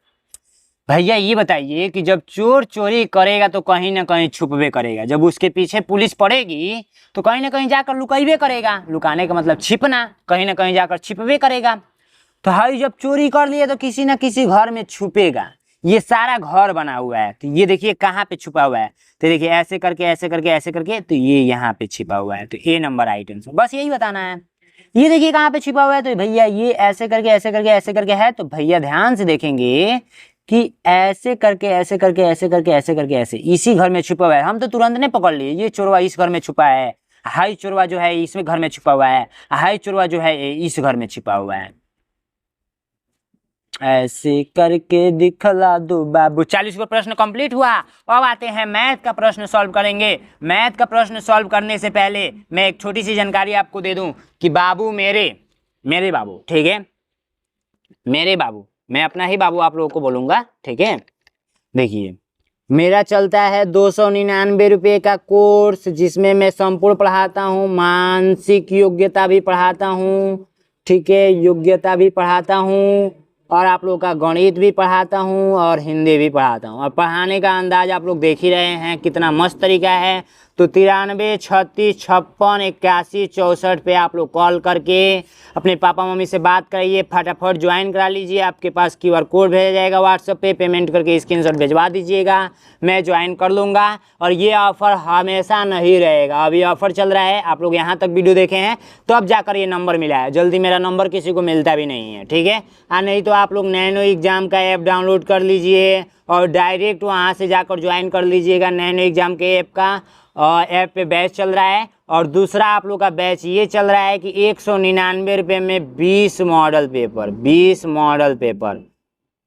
[SPEAKER 1] भैया ये बताइए कि जब चोर चोरी करेगा तो कहीं ना कहीं छुपवे करेगा, जब उसके पीछे पुलिस पड़ेगी तो कहीं ना कहीं जाकर लुकाइबे करेगा। लुकाने का मतलब छिपना, कहीं ना कहीं जाकर छिपवे करेगा। तो भाई जब चोरी कर लिए तो किसी ना किसी घर में छुपेगा। ये सारा घर बना हुआ है, तो ये देखिए कहाँ पे छुपा हुआ है। तो देखिए ऐसे करके ऐसे करके ऐसे करके, तो ये यहाँ पे छिपा हुआ है। तो ए नंबर आइटम, बस यही बताना है। ये देखिए कहाँ पे छिपा हुआ है, तो भैया ये ऐसे करके ऐसे करके ऐसे करके है। तो भैया ध्यान से देखेंगे कि ऐसे करके ऐसे करके ऐसे करके ऐसे करके ऐसे इसी घर में छुपा हुआ है। हम तो तुरंत नहीं पकड़ लिए, ये चोरवा इस घर में छुपा है, हाई चोरवा जो है इसमें घर में छुपा हुआ है, हाई चोरवा जो है इस घर में छुपा हुआ है। ऐसे करके दिखला दो बाबू। 40 को प्रश्न कंप्लीट हुआ। अब आते हैं मैथ का प्रश्न सॉल्व करेंगे। मैथ का प्रश्न सॉल्व करने से पहले मैं एक छोटी सी जानकारी आपको दे दूं कि बाबू मेरे बाबू, ठीक है, मेरे बाबू, मैं अपना ही बाबू आप लोगों को बोलूंगा, ठीक है। देखिए मेरा चलता है 299 रुपये का कोर्स, जिसमें मैं संपूर्ण पढ़ाता हूँ, मानसिक योग्यता भी पढ़ाता हूँ, ठीक है, योग्यता भी पढ़ाता हूँ, और आप लोग का गणित भी पढ़ाता हूँ और हिंदी भी पढ़ाता हूँ। और पढ़ाने का अंदाज आप लोग देख ही रहे हैं कितना मस्त तरीका है। तो 93 36 56 81 64 पे आप लोग कॉल करके अपने पापा मम्मी से बात कराइए, फटाफट ज्वाइन करा लीजिए। आपके पास QR कोड भेजा जाएगा व्हाट्सएप पे, पेमेंट करके स्क्रीनशॉट भिजवा दीजिएगा, मैं ज्वाइन कर लूँगा। और ये ऑफ़र हमेशा नहीं रहेगा, अभी ऑफ़र चल रहा है। आप लोग यहाँ तक वीडियो देखे हैं तो अब जाकर ये नंबर मिला है, जल्दी मेरा नंबर किसी को मिलता भी नहीं है, ठीक है। नहीं तो आप लोग नैनो एग्ज़ाम का ऐप डाउनलोड कर लीजिए और डायरेक्ट वहाँ से जाकर ज्वाइन कर लीजिएगा नैनो एग्ज़ाम के ऐप का। ऐप पे बैच चल रहा है। और दूसरा आप लोग का बैच ये चल रहा है कि 199 रुपये में 20 मॉडल पेपर,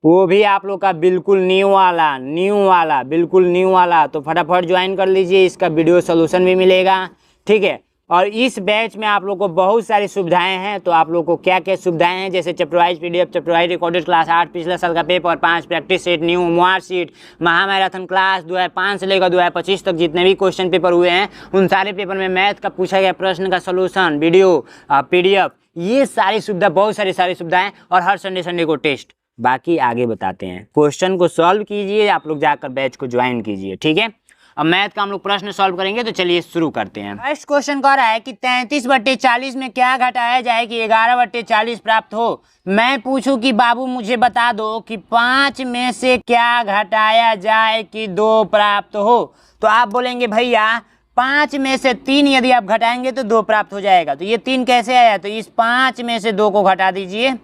[SPEAKER 1] वो भी आप लोग का बिल्कुल न्यू वाला बिल्कुल न्यू वाला। तो फटाफट ज्वाइन कर लीजिए, इसका वीडियो सोल्यूशन भी मिलेगा, ठीक है। और इस बैच में आप लोग को बहुत सारी सुविधाएं हैं। तो आप लोग को क्या क्या सुविधाएं हैं, जैसे chapter wise PDF, chapter wise recorded class, 8 पिछले साल का पेपर, 5 प्रैक्टिस सेट, न्यू मार्कशीट, महामैराथन क्लास 2005 से लेकर 2025 तक जितने भी क्वेश्चन पेपर हुए हैं उन सारे पेपर में मैथ का पूछा गया प्रश्न का सोल्यूशन, वीडियो, PDF, ये सारी सुविधा, बहुत सारी सुविधाएं। और हर संडे को टेस्ट। बाकी आगे बताते हैं, क्वेश्चन को सॉल्व कीजिए, आप लोग जाकर बैच को ज्वाइन कीजिए, ठीक है। अब मैथ का हम लोग प्रश्न सॉल्व करेंगे, तो चलिए शुरू करते हैं। फर्स्ट क्वेश्चन कह रहा है कि 33/40 में क्या घटाया जाए कि 11/40 प्राप्त हो। मैं पूछूं कि बाबू मुझे बता दो कि 5 में से क्या घटाया जाए कि 2 प्राप्त हो। तो आप बोलेंगे भैया 5 में से 3 यदि आप घटाएंगे तो 2 प्राप्त हो जाएगा। तो ये 3 कैसे आया, तो इस 5 में से 2 को घटा दीजिए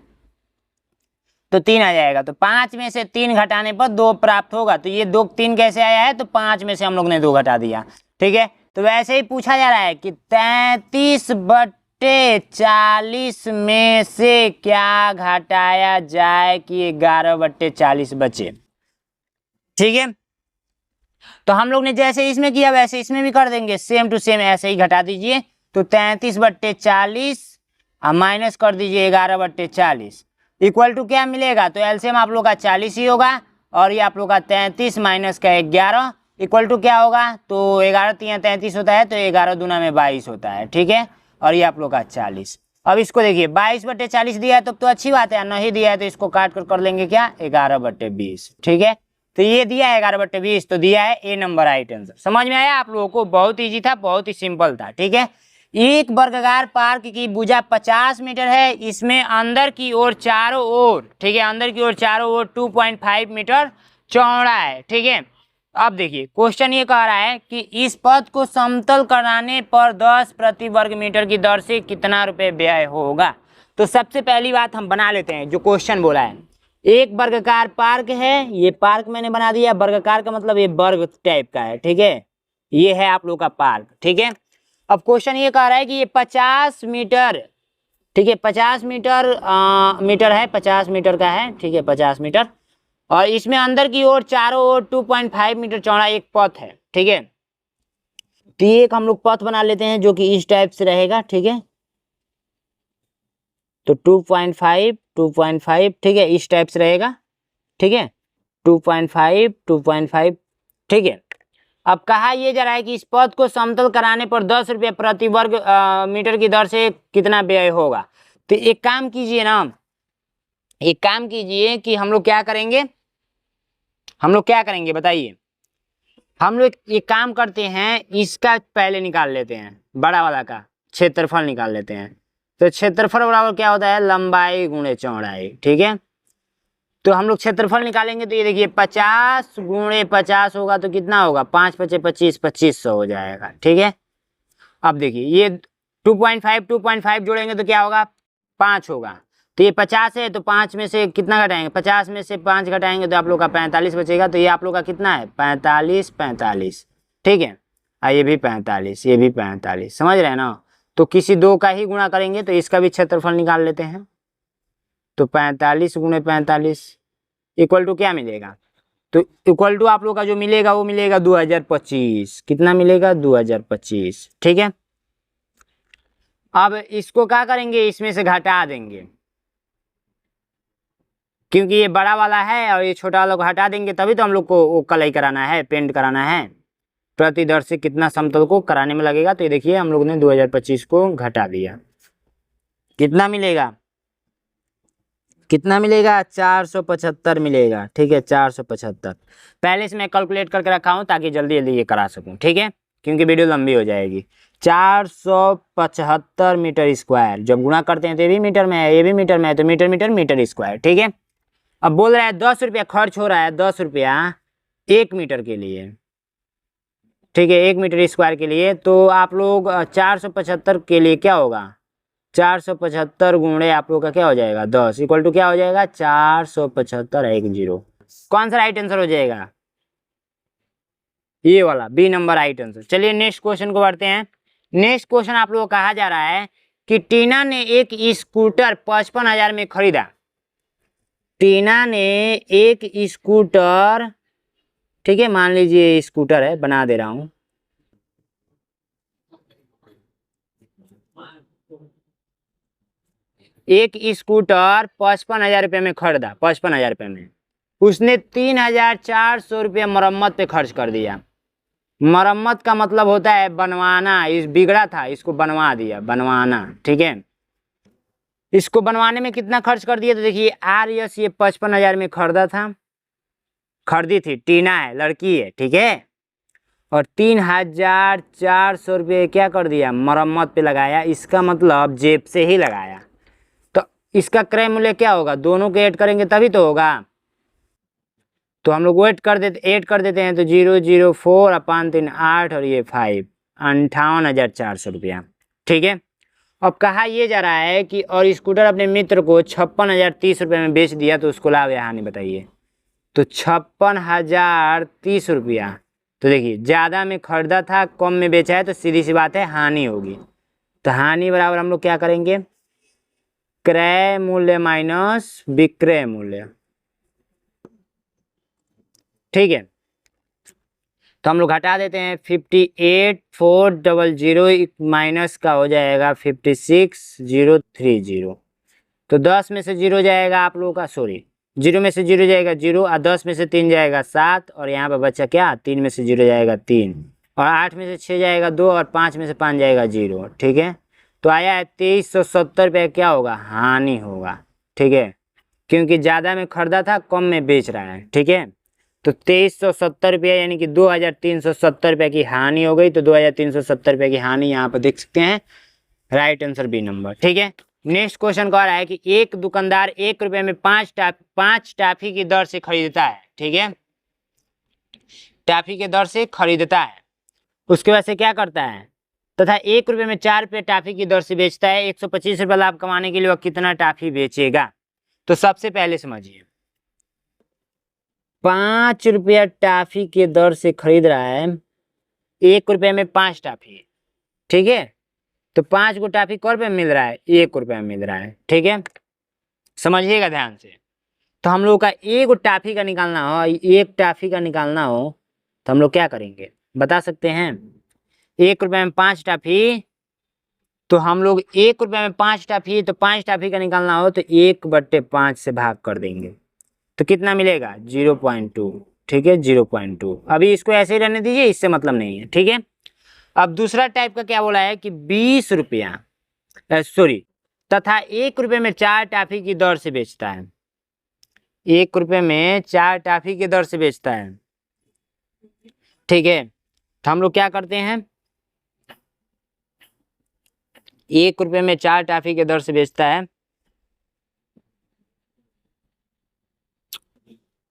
[SPEAKER 1] तो 3 आ जाएगा। तो 5 में से 3 घटाने पर 2 प्राप्त होगा। तो ये 2 3 कैसे आया है, तो 5 में से हम लोग ने 2 घटा दिया, ठीक है। तो वैसे ही पूछा जा रहा है कि 33/40 में से क्या घटाया जाए कि 11/40 बचे। ठीक है, तो हम लोग ने जैसे इसमें किया वैसे इसमें भी कर देंगे, सेम टू सेम ऐसे ही घटा दीजिए। तो 33/40 माइनस कर दीजिए 11/40 इक्वल टू क्या मिलेगा, तो एलसीएम आप लोग का 40 ही होगा और ये आप लोग का 33 माइनस का 11 इक्वल टू क्या होगा, तो 11 3 33 होता है, तो 11 दूना में 22 होता है। ठीक है, और ये आप लोग का 40। अब इसको देखिए 22/40 दिया है तो अच्छी बात है, नहीं दिया है तो इसको काट कर लेंगे क्या 11/20। ठीक है, तो ये दिया है 11/20, तो दिया है ए नंबर राइट आंसर। समझ में आया आप लोगों को, बहुत इजी था, बहुत ही सिंपल था। ठीक है, एक वर्गाकार पार्क की भुजा 50 मीटर है, इसमें अंदर की ओर चारों ओर, ठीक है, अंदर की ओर चारों ओर 2.5 मीटर चौड़ा है। ठीक है, अब देखिए क्वेश्चन ये कह रहा है कि इस पथ को समतल कराने पर 10 प्रति वर्ग मीटर की दर से कितना रुपए व्यय होगा। तो सबसे पहली बात हम बना लेते हैं जो क्वेश्चन बोला है। एक वर्गाकार पार्क है, ये पार्क मैंने बना दिया, वर्गाकार का मतलब ये वर्ग टाइप का है। ठीक है, ये है आप लोग का पार्क। ठीक है, अब क्वेश्चन ये कह रहा है कि ये 50 मीटर, ठीक है, 50 मीटर मीटर है, 50 मीटर का है। ठीक है, 50 मीटर, और इसमें अंदर की ओर चारों ओर 2.5 मीटर चौड़ा एक पथ है। ठीक है, तो एक हम लोग पथ बना लेते हैं जो कि इस टाइप से रहेगा। ठीक है, तो 2.5 ठीक है, इस टाइप से रहेगा। ठीक है, 2.5 ठीक है, अब कहा ये जा रहा है कि इस पथ को समतल कराने पर 10 रुपये प्रति वर्ग मीटर की दर से कितना व्यय होगा। तो एक काम कीजिए ना, एक काम कीजिए कि हम लोग क्या करेंगे, बताइए। हम लोग एक काम करते हैं, इसका पहले निकाल लेते हैं, बड़ा वाला का क्षेत्रफल निकाल लेते हैं। तो क्षेत्रफल बराबर क्या होता है, लंबाई गुणे चौड़ाई। ठीक है, तो हम लोग क्षेत्रफल निकालेंगे तो ये देखिए 50 गुणे 50 होगा तो कितना होगा, 5 × 5 = 25, 2500 हो जाएगा। ठीक है, अब देखिए ये 2.5 जोड़ेंगे तो क्या होगा, 5 होगा। तो ये 50 है तो 5 में से कितना घटाएंगे, 50 में से 5 घटाएंगे तो आप लोग का 45 बचेगा। तो ये आप लोग का कितना है, 45। ठीक है, ये भी 45, ये भी 45, समझ रहे हैं ना। तो किसी दो का ही गुणा करेंगे तो इसका भी क्षेत्रफल निकाल लेते हैं। तो 45 गुणे 45 इक्वल टू क्या मिलेगा, तो इक्वल टू आप लोग का जो मिलेगा वो मिलेगा 2025। कितना मिलेगा, 2025। ठीक है, अब इसको क्या करेंगे, इसमें से घटा देंगे, क्योंकि ये बड़ा वाला है और ये छोटा वाला को हटा देंगे, तभी तो हम लोग को वो कलई कराना है, पेंट कराना है। प्रति दर से कितना समतल को कराने में लगेगा, तो ये देखिए हम लोग ने 2025 को घटा दिया। कितना मिलेगा, 475 मिलेगा। ठीक है, 475। पहले से मैं कैलकुलेट करके रखा हूँ ताकि जल्दी जल्दी ये करा सकूँ। ठीक है, क्योंकि वीडियो लंबी हो जाएगी। 475 मीटर स्क्वायर, जब गुणा करते हैं तो ये भी मीटर में है, ये भी मीटर में है, तो मीटर स्क्वायर। ठीक है, अब बोल रहा है 10 रुपया खर्च हो रहा है, 10 रुपया 1 मीटर के लिए। ठीक है, 1 मीटर स्क्वायर के लिए। तो आप लोग 475 के लिए क्या होगा, 475 गुणे आप लोग का क्या हो जाएगा 10 इक्वल टू क्या हो जाएगा 475 10। कौन सा राइट आंसर हो जाएगा, ये वाला बी नंबर राइट आंसर। चलिए नेक्स्ट क्वेश्चन को बढ़ते हैं। नेक्स्ट क्वेश्चन आप लोग को कहा जा रहा है कि टीना ने एक स्कूटर 55,000 में खरीदा। टीना ने एक स्कूटर, ठीक है, मान लीजिए स्कूटर है, बना दे रहा हूं, एक स्कूटर 55,000 रुपये में खरीदा, 55,000 रुपये में। उसने 3,400 रुपये मरम्मत पे खर्च कर दिया। मरम्मत का मतलब होता है बनवाना, इस बिगड़ा था इसको बनवा दिया, बनवाना। ठीक है, इसको बनवाने में कितना खर्च कर दिया, तो देखिए आर.एस. ये 55,000 में खरीदा था, खरीदी थी, टीना है, लड़की है। ठीक है, और 3,400 रुपये क्या कर दिया, मरम्मत पे लगाया। इसका मतलब जेब से ही लगाया। तो इसका क्रय मूल्य क्या होगा, दोनों को ऐड करेंगे तभी तो होगा। तो हम लोग ऐड कर देते हैं, तो 004 अपान 3 8 और ये 5 58,400 रुपया। ठीक है, अब कहा ये जा रहा है कि और स्कूटर अपने मित्र को 56,030 रुपये में बेच दिया, तो उसको लाभ या हानि बताइए। तो 56,030 रुपया, तो देखिए ज़्यादा में खरीदा था कम में बेचा है तो सीधी सी बात है हानि होगी। तो हानि बराबर हम लोग क्या करेंगे, क्रय मूल्य माइनस विक्रय मूल्य। ठीक है, तो हम लोग हटा देते हैं 58,400 माइनस का हो जाएगा 56,030। तो 10 में से 0 जाएगा आप लोगों का, सॉरी 0 में से 0 जाएगा 0 और 10 में से 3 जाएगा 7 और यहाँ पर बच्चा क्या 3 में से 0 जाएगा 3 और 8 में से 6 जाएगा 2 और 5 में से 5 जाएगा 0। ठीक है, तो आया है 2370 रुपये क्या होगा, हानि होगा। ठीक है, क्योंकि ज़्यादा में खरीदा था कम में बेच रहा है। ठीक है, तो 2370 रुपये यानी कि 2370 रुपये की हानि हो गई। तो 2370 रुपये की हानि यहाँ पर देख सकते हैं, राइट आंसर बी नंबर। ठीक है, नेक्स्ट क्वेश्चन कह रहा है कि एक दुकानदार 1 रुपये में 5 टाफी की दर से खरीदता है। ठीक है, टाफी के दर से खरीदता है, उसके बाद से क्या करता है, तथा 1 रुपये में 4 रुपये टाफी की दर से बेचता है। 125 रुपये लाभ कमाने के लिए वह कितना टाफी बेचेगा। तो सबसे पहले समझिए, 5 रुपया टाफी के दर से खरीद रहा है, 1 रुपये में 5 टाफी। ठीक है, तो 5 गो टाफी क रुपये में मिल रहा है, 1 रुपये में मिल रहा है। ठीक है, समझिएगा ध्यान से। तो हम लोग का एक टाफी का निकालना हो, एक टाफी का निकालना हो तो हम लोग क्या करेंगे बता सकते हैं। 1 रुपये में 5 टाफी, तो हम लोग 1 रुपये में 5 टाफी, तो 5 टाफी का निकालना हो तो 1/5 से भाग कर देंगे तो कितना मिलेगा 0.2। ठीक है, 0.2। अभी इसको ऐसे ही रहने दीजिए, इससे मतलब नहीं है। ठीक है, अब दूसरा टाइप का क्या बोला है कि 20 रुपया सॉरी तथा 1 रुपये में 4 टाफी की दर से बेचता है। 1 रुपये में 4 टाफी की दर से बेचता है। ठीक है, तो हम लोग क्या करते हैं, 1 रुपये में 4 टाफी के दर से बेचता है,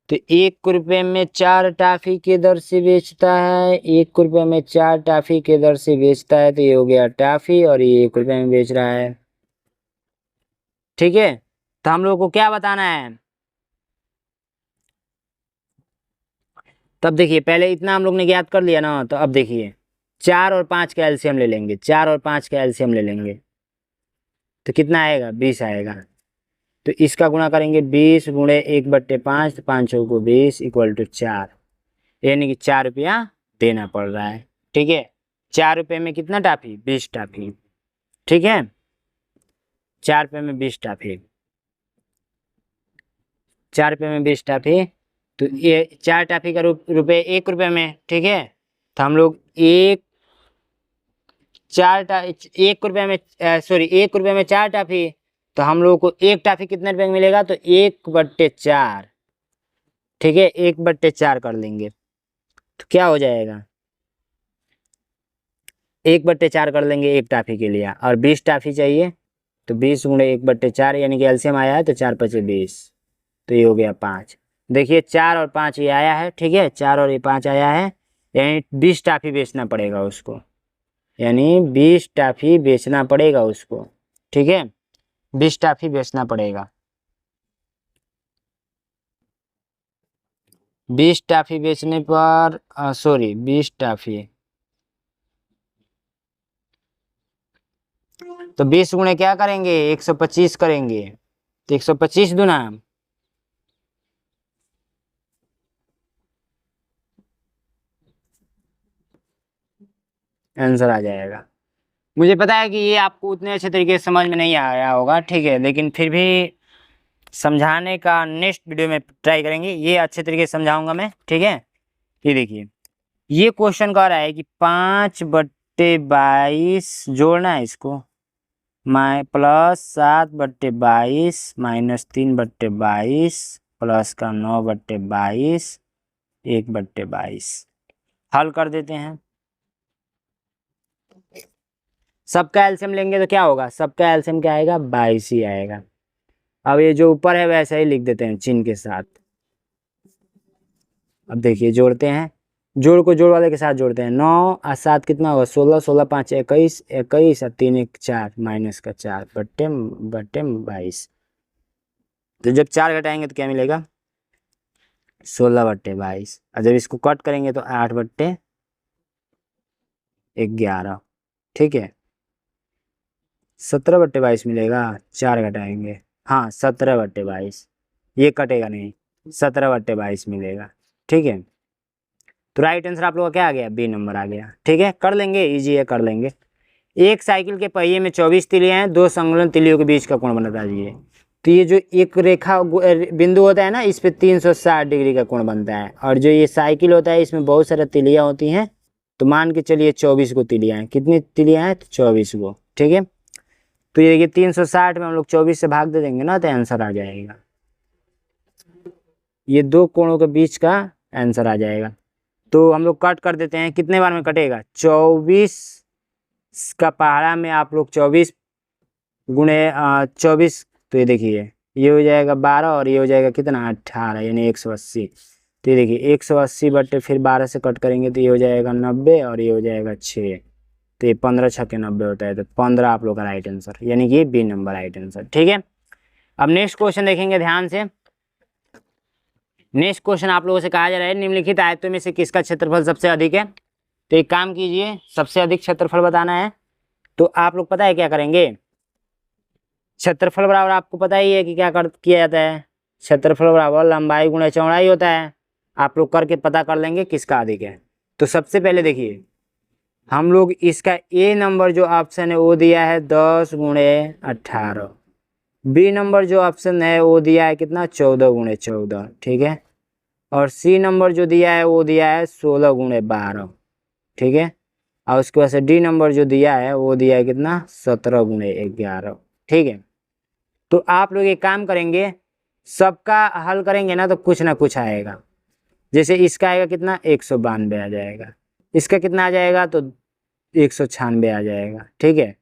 [SPEAKER 1] तो 1 रुपये में 4 टाफी के दर से बेचता है, 1 रुपये में 4 टाफी के दर से बेचता है, तो ये हो गया टाफी और ये 1 रुपये में बेच रहा है। ठीक है, तो हम लोग को क्या बताना है, तब देखिए पहले इतना हम लोग ने ज्ञात कर लिया ना, तो अब देखिए 4 और 5 का एलसीएम ले लेंगे, 4 और 5 का एलसीएम ले लेंगे तो कितना आएगा 20 आएगा। तो इसका गुणा करेंगे 20 गुणे 1/5, तो 5 को 20 इक्वल टू 4, यानी कि 4 रुपया देना पड़ रहा है। ठीक है, 4 रुपये में कितना टाफी 20 टाफी। ठीक है, 4 रुपये में 20 टाफी, 4 रुपये में 20 टाफी, तो ये 4 टाफी का रुपये 1 रुपये में। ठीक है, तो हम लोग 1 रुपये में 1 रुपये में 4 टाफी, तो हम लोग को 1 टाफी कितने रुपये में मिलेगा, तो 1/4। ठीक है, 1/4 कर लेंगे तो क्या हो जाएगा, 1/4 कर लेंगे 1 टाफी के लिए, और 20 टाफी चाहिए तो 20 गुणे 1/4 यानी कि एलसीएम आया है तो 4 5 20, तो ये हो गया 5। देखिए 4 और 5 ये आया है। ठीक है, 4 और ये 5 आया है, यानी 20 टाफी बेचना पड़ेगा उसको, यानी 20 टाफी बेचना पड़ेगा उसको। ठीक है, 20 टाफी बेचना पड़ेगा, 20 टाफी बेचने पर सॉरी 20 टाफी, तो 20 गुणे क्या करेंगे 125 करेंगे, तो 125 दूना आंसर आ जाएगा। मुझे पता है कि ये आपको उतने अच्छे तरीके से समझ में नहीं आया होगा। ठीक है, लेकिन फिर भी समझाने का नेक्स्ट वीडियो में ट्राई करेंगे, ये अच्छे तरीके से समझाऊंगा मैं। ठीक है, ये देखिए ये क्वेश्चन कह रहा है कि 5/22 जोड़ना है इसको, प्लस 7/22 माइनस 3/22 प्लस का 9/22 1/22। हल कर देते हैं, सबका एलसीएम लेंगे तो क्या होगा, सबका एलसीएम क्या आएगा 22 ही आएगा। अब ये जो ऊपर है वैसे ही लिख देते हैं चिन्ह के साथ। अब देखिए जोड़ते हैं, जोड़ को जोड़ वाले के साथ जोड़ते हैं, 9 और 7 कितना होगा 16, 16 5 21, 21 और 3 1 4 माइनस का 4 बट्टे 22। तो जब 4 घटाएंगे तो क्या मिलेगा
[SPEAKER 2] 16/22, और जब इसको कट करेंगे तो 8/11, ठीक है। 17/22 मिलेगा, 4 घटाएंगे, हाँ 17/22, ये कटेगा नहीं, 17/22 मिलेगा, ठीक है। तो राइट आंसर आप लोगों का क्या आ गया, बी नंबर आ गया, ठीक है। कर लेंगे, इजी है, कर लेंगे। एक साइकिल के पहिए में 24 तिलियां हैं, दो संलग्न तिलियों के बीच का कोण बनता है। तो ये जो एक रेखा बिंदु होता है ना, इस पे 360 डिग्री का कोण बनता है, और जो ये साइकिल होता है इसमें बहुत सारे तिलियां होती हैं, तो मान के चलिए 24 को तिलियां हैं। कितनी तिलियां हैं, तो 24 को, ठीक है। तो ये देखिए 360 में हम लोग 24 से भाग दे देंगे ना, तो आंसर आ जाएगा, ये दो कोणों के बीच का आंसर आ जाएगा। तो हम लोग कट कर देते हैं, कितने बार में कटेगा, 24 का पहाड़ा में आप लोग 24 गुणे 24, तो ये देखिए ये हो जाएगा 12, और ये हो जाएगा कितना, 18, यानी 180। तो ये देखिए 180 फिर 12 से कट करेंगे तो ये हो जाएगा 90, और ये हो जाएगा 6, तो ये 15 छक्के 90 होता है, तो 15 आप लोग का राइट आंसर, यानी कि बी नंबर राइट आंसर, ठीक है। अब नेक्स्ट क्वेश्चन देखेंगे ध्यान से। नेक्स्ट क्वेश्चन आप लोगों से कहा जा रहा है, निम्नलिखित आयतों में से किसका क्षेत्रफल सबसे अधिक है। तो एक काम कीजिए, सबसे अधिक क्षेत्रफल बताना है, तो आप लोग पता है क्या करेंगे, क्षेत्रफल बराबर आपको पता ही है कि क्या किया जाता है, क्षेत्रफल बराबर लंबाई गुणा चौड़ाई होता है। आप लोग करके पता कर लेंगे किसका अधिक है। तो सबसे पहले देखिए, हम लोग इसका ए नंबर जो ऑप्शन है वो दिया है 10 गुणे 18, बी नंबर जो ऑप्शन है वो दिया है कितना, 14 गुणे 14, ठीक है। और सी नंबर जो दिया है वो दिया है 16 गुणे 12, ठीक है। और उसके बाद से डी नंबर जो दिया है वो दिया है कितना, 17 गुणे 11, ठीक है। तो आप लोग एक काम करेंगे, सबका हल करेंगे ना तो कुछ ना कुछ आएगा। जैसे इसका आएगा कितना, 192 आ जाएगा, इसका कितना आ जाएगा, तो 196 आ जाएगा, ठीक है।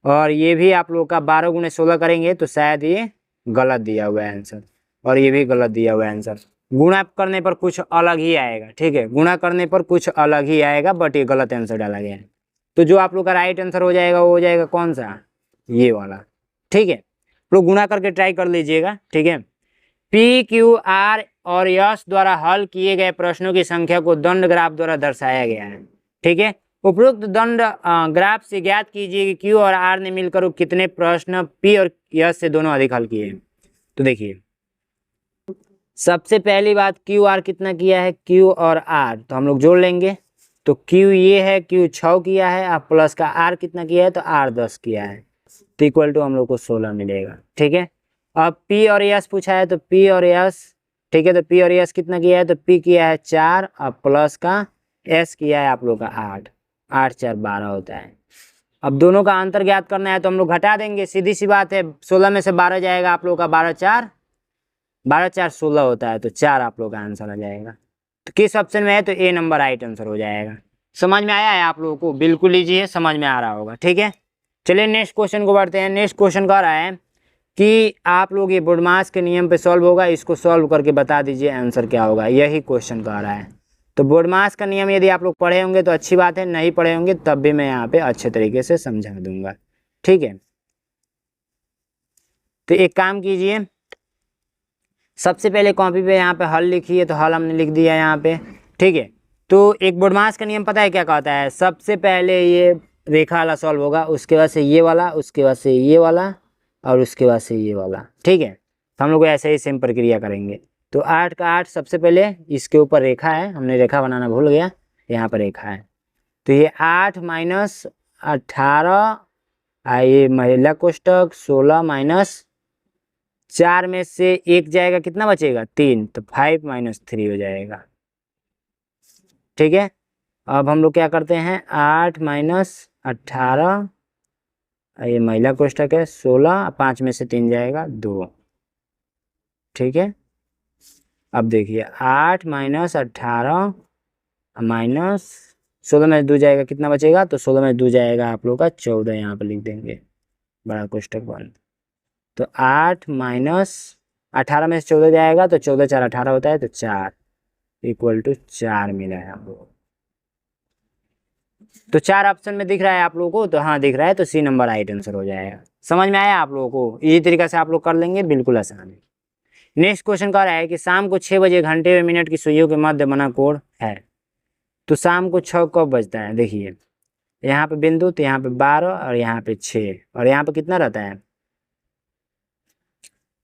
[SPEAKER 2] और ये भी आप लोग का 12 गुणे 16 करेंगे तो शायद ये गलत दिया हुआ है आंसर, और ये भी गलत दिया हुआ है आंसर। गुणा करने पर कुछ अलग ही आएगा, ठीक है, गुणा करने पर कुछ अलग ही आएगा, बट ये गलत आंसर डाला गया है। तो जो आप लोग का राइट आंसर हो जाएगा वो हो जाएगा कौन सा, ये वाला, ठीक है। लोग गुणा करके ट्राई कर लीजिएगा, ठीक है। पी क्यू आर और यस द्वारा हल किए गए प्रश्नों की संख्या को दंड ग्राफ द्वारा दर्शाया गया है, ठीक है। उपरोक्त दंड ग्राफ से ज्ञात कीजिए कि क्यू और आर ने मिलकर कितने प्रश्न पी और यस से दोनों अधिक हल किए हैं। तो देखिए सबसे पहली बात, क्यू आर कितना किया है, क्यू और आर तो हम लोग जोड़ लेंगे। तो क्यू ये है, क्यू 6 किया है, और प्लस का आर कितना किया है, तो आर 10 किया है, तो इक्वल टू हम लोग को 16 मिलेगा, ठीक है। अब पी और यस पूछा है, तो पी और यस, ठीक है, तो पी और यस कितना किया है, तो पी किया है 4, और प्लस का एस किया है आप लोग का 8, 8 4 12 होता है। अब दोनों का अंतर ज्ञात करना है तो हम लोग घटा देंगे, सीधी सी बात है, 16 में से 12 जाएगा आप लोग का, 12 4 16 होता है, तो 4 आप लोग का आंसर आ जाएगा। तो किस ऑप्शन में है, तो ए नंबर राइट आंसर हो जाएगा। समझ में आया है आप लोगों को, बिल्कुल लीजिए, समझ में आ रहा होगा, ठीक है। चलिए नेक्स्ट क्वेश्चन को बढ़ते हैं। नेक्स्ट क्वेश्चन कह रहा है कि आप लोग ये बोडमास के नियम पे सॉल्व होगा, इसको सॉल्व करके बता दीजिए आंसर क्या होगा, यही क्वेश्चन कह रहा है। तो बोडमास का नियम यदि आप लोग पढ़े होंगे तो अच्छी बात है, नहीं पढ़े होंगे तब भी मैं यहाँ पे अच्छे तरीके से समझा दूंगा, ठीक है। तो एक काम कीजिए, सबसे पहले कॉपी पे यहाँ पे हल लिखिए, तो हल हमने लिख दिया यहाँ पे, ठीक है। तो एक बोडमास का नियम पता है क्या कहता है, सबसे पहले ये रेखा वाला सॉल्व होगा, उसके बाद से ये वाला, उसके बाद से ये वाला, और उसके बाद से ये वाला, ठीक है। तो हम लोग ऐसे ही सेम प्रक्रिया करेंगे। तो 8 का 8 सबसे पहले इसके ऊपर रेखा है, हमने रेखा बनाना भूल गया, यहाँ पर रेखा है, तो ये 8 माइनस 18, ये महिला कोष्टक 16 माइनस 4 में से 1 जाएगा, कितना बचेगा 3, तो 5 माइनस 3 हो जाएगा, ठीक है। अब हम लोग क्या करते हैं, 8 माइनस 18, ये महिला कोष्टक है 16, 5 में से 3 जाएगा 2, ठीक है। अब देखिए 8 माइनस 18 माइनस 16 में 2 जाएगा, कितना बचेगा, तो 16 में 2 जाएगा आप लोग का 14, यहाँ पर लिख देंगे बड़ा कोष्टक बंद। तो 8 माइनस 18 में से 14 जाएगा, तो 14 4 18 होता है, तो 4 इक्वल टू 4 मिला है आप लोग। तो 4 ऑप्शन में दिख रहा है आप लोगों को, तो हाँ दिख रहा है, तो सी नंबर राइट आंसर हो जाएगा। समझ में आया आप लोगों को, इसी तरीके से आप लोग कर लेंगे, बिल्कुल आसान है। नेक्स्ट क्वेश्चन कह रहा है कि शाम को 6 बजे घंटे व मिनट की सुइयों के मध्य बना कोण है। तो शाम को 6 कब बजता है? देखिए यहाँ पे बिंदु, तो यहाँ पे 12 और यहाँ पे 6, और यहाँ पे कितना रहता है?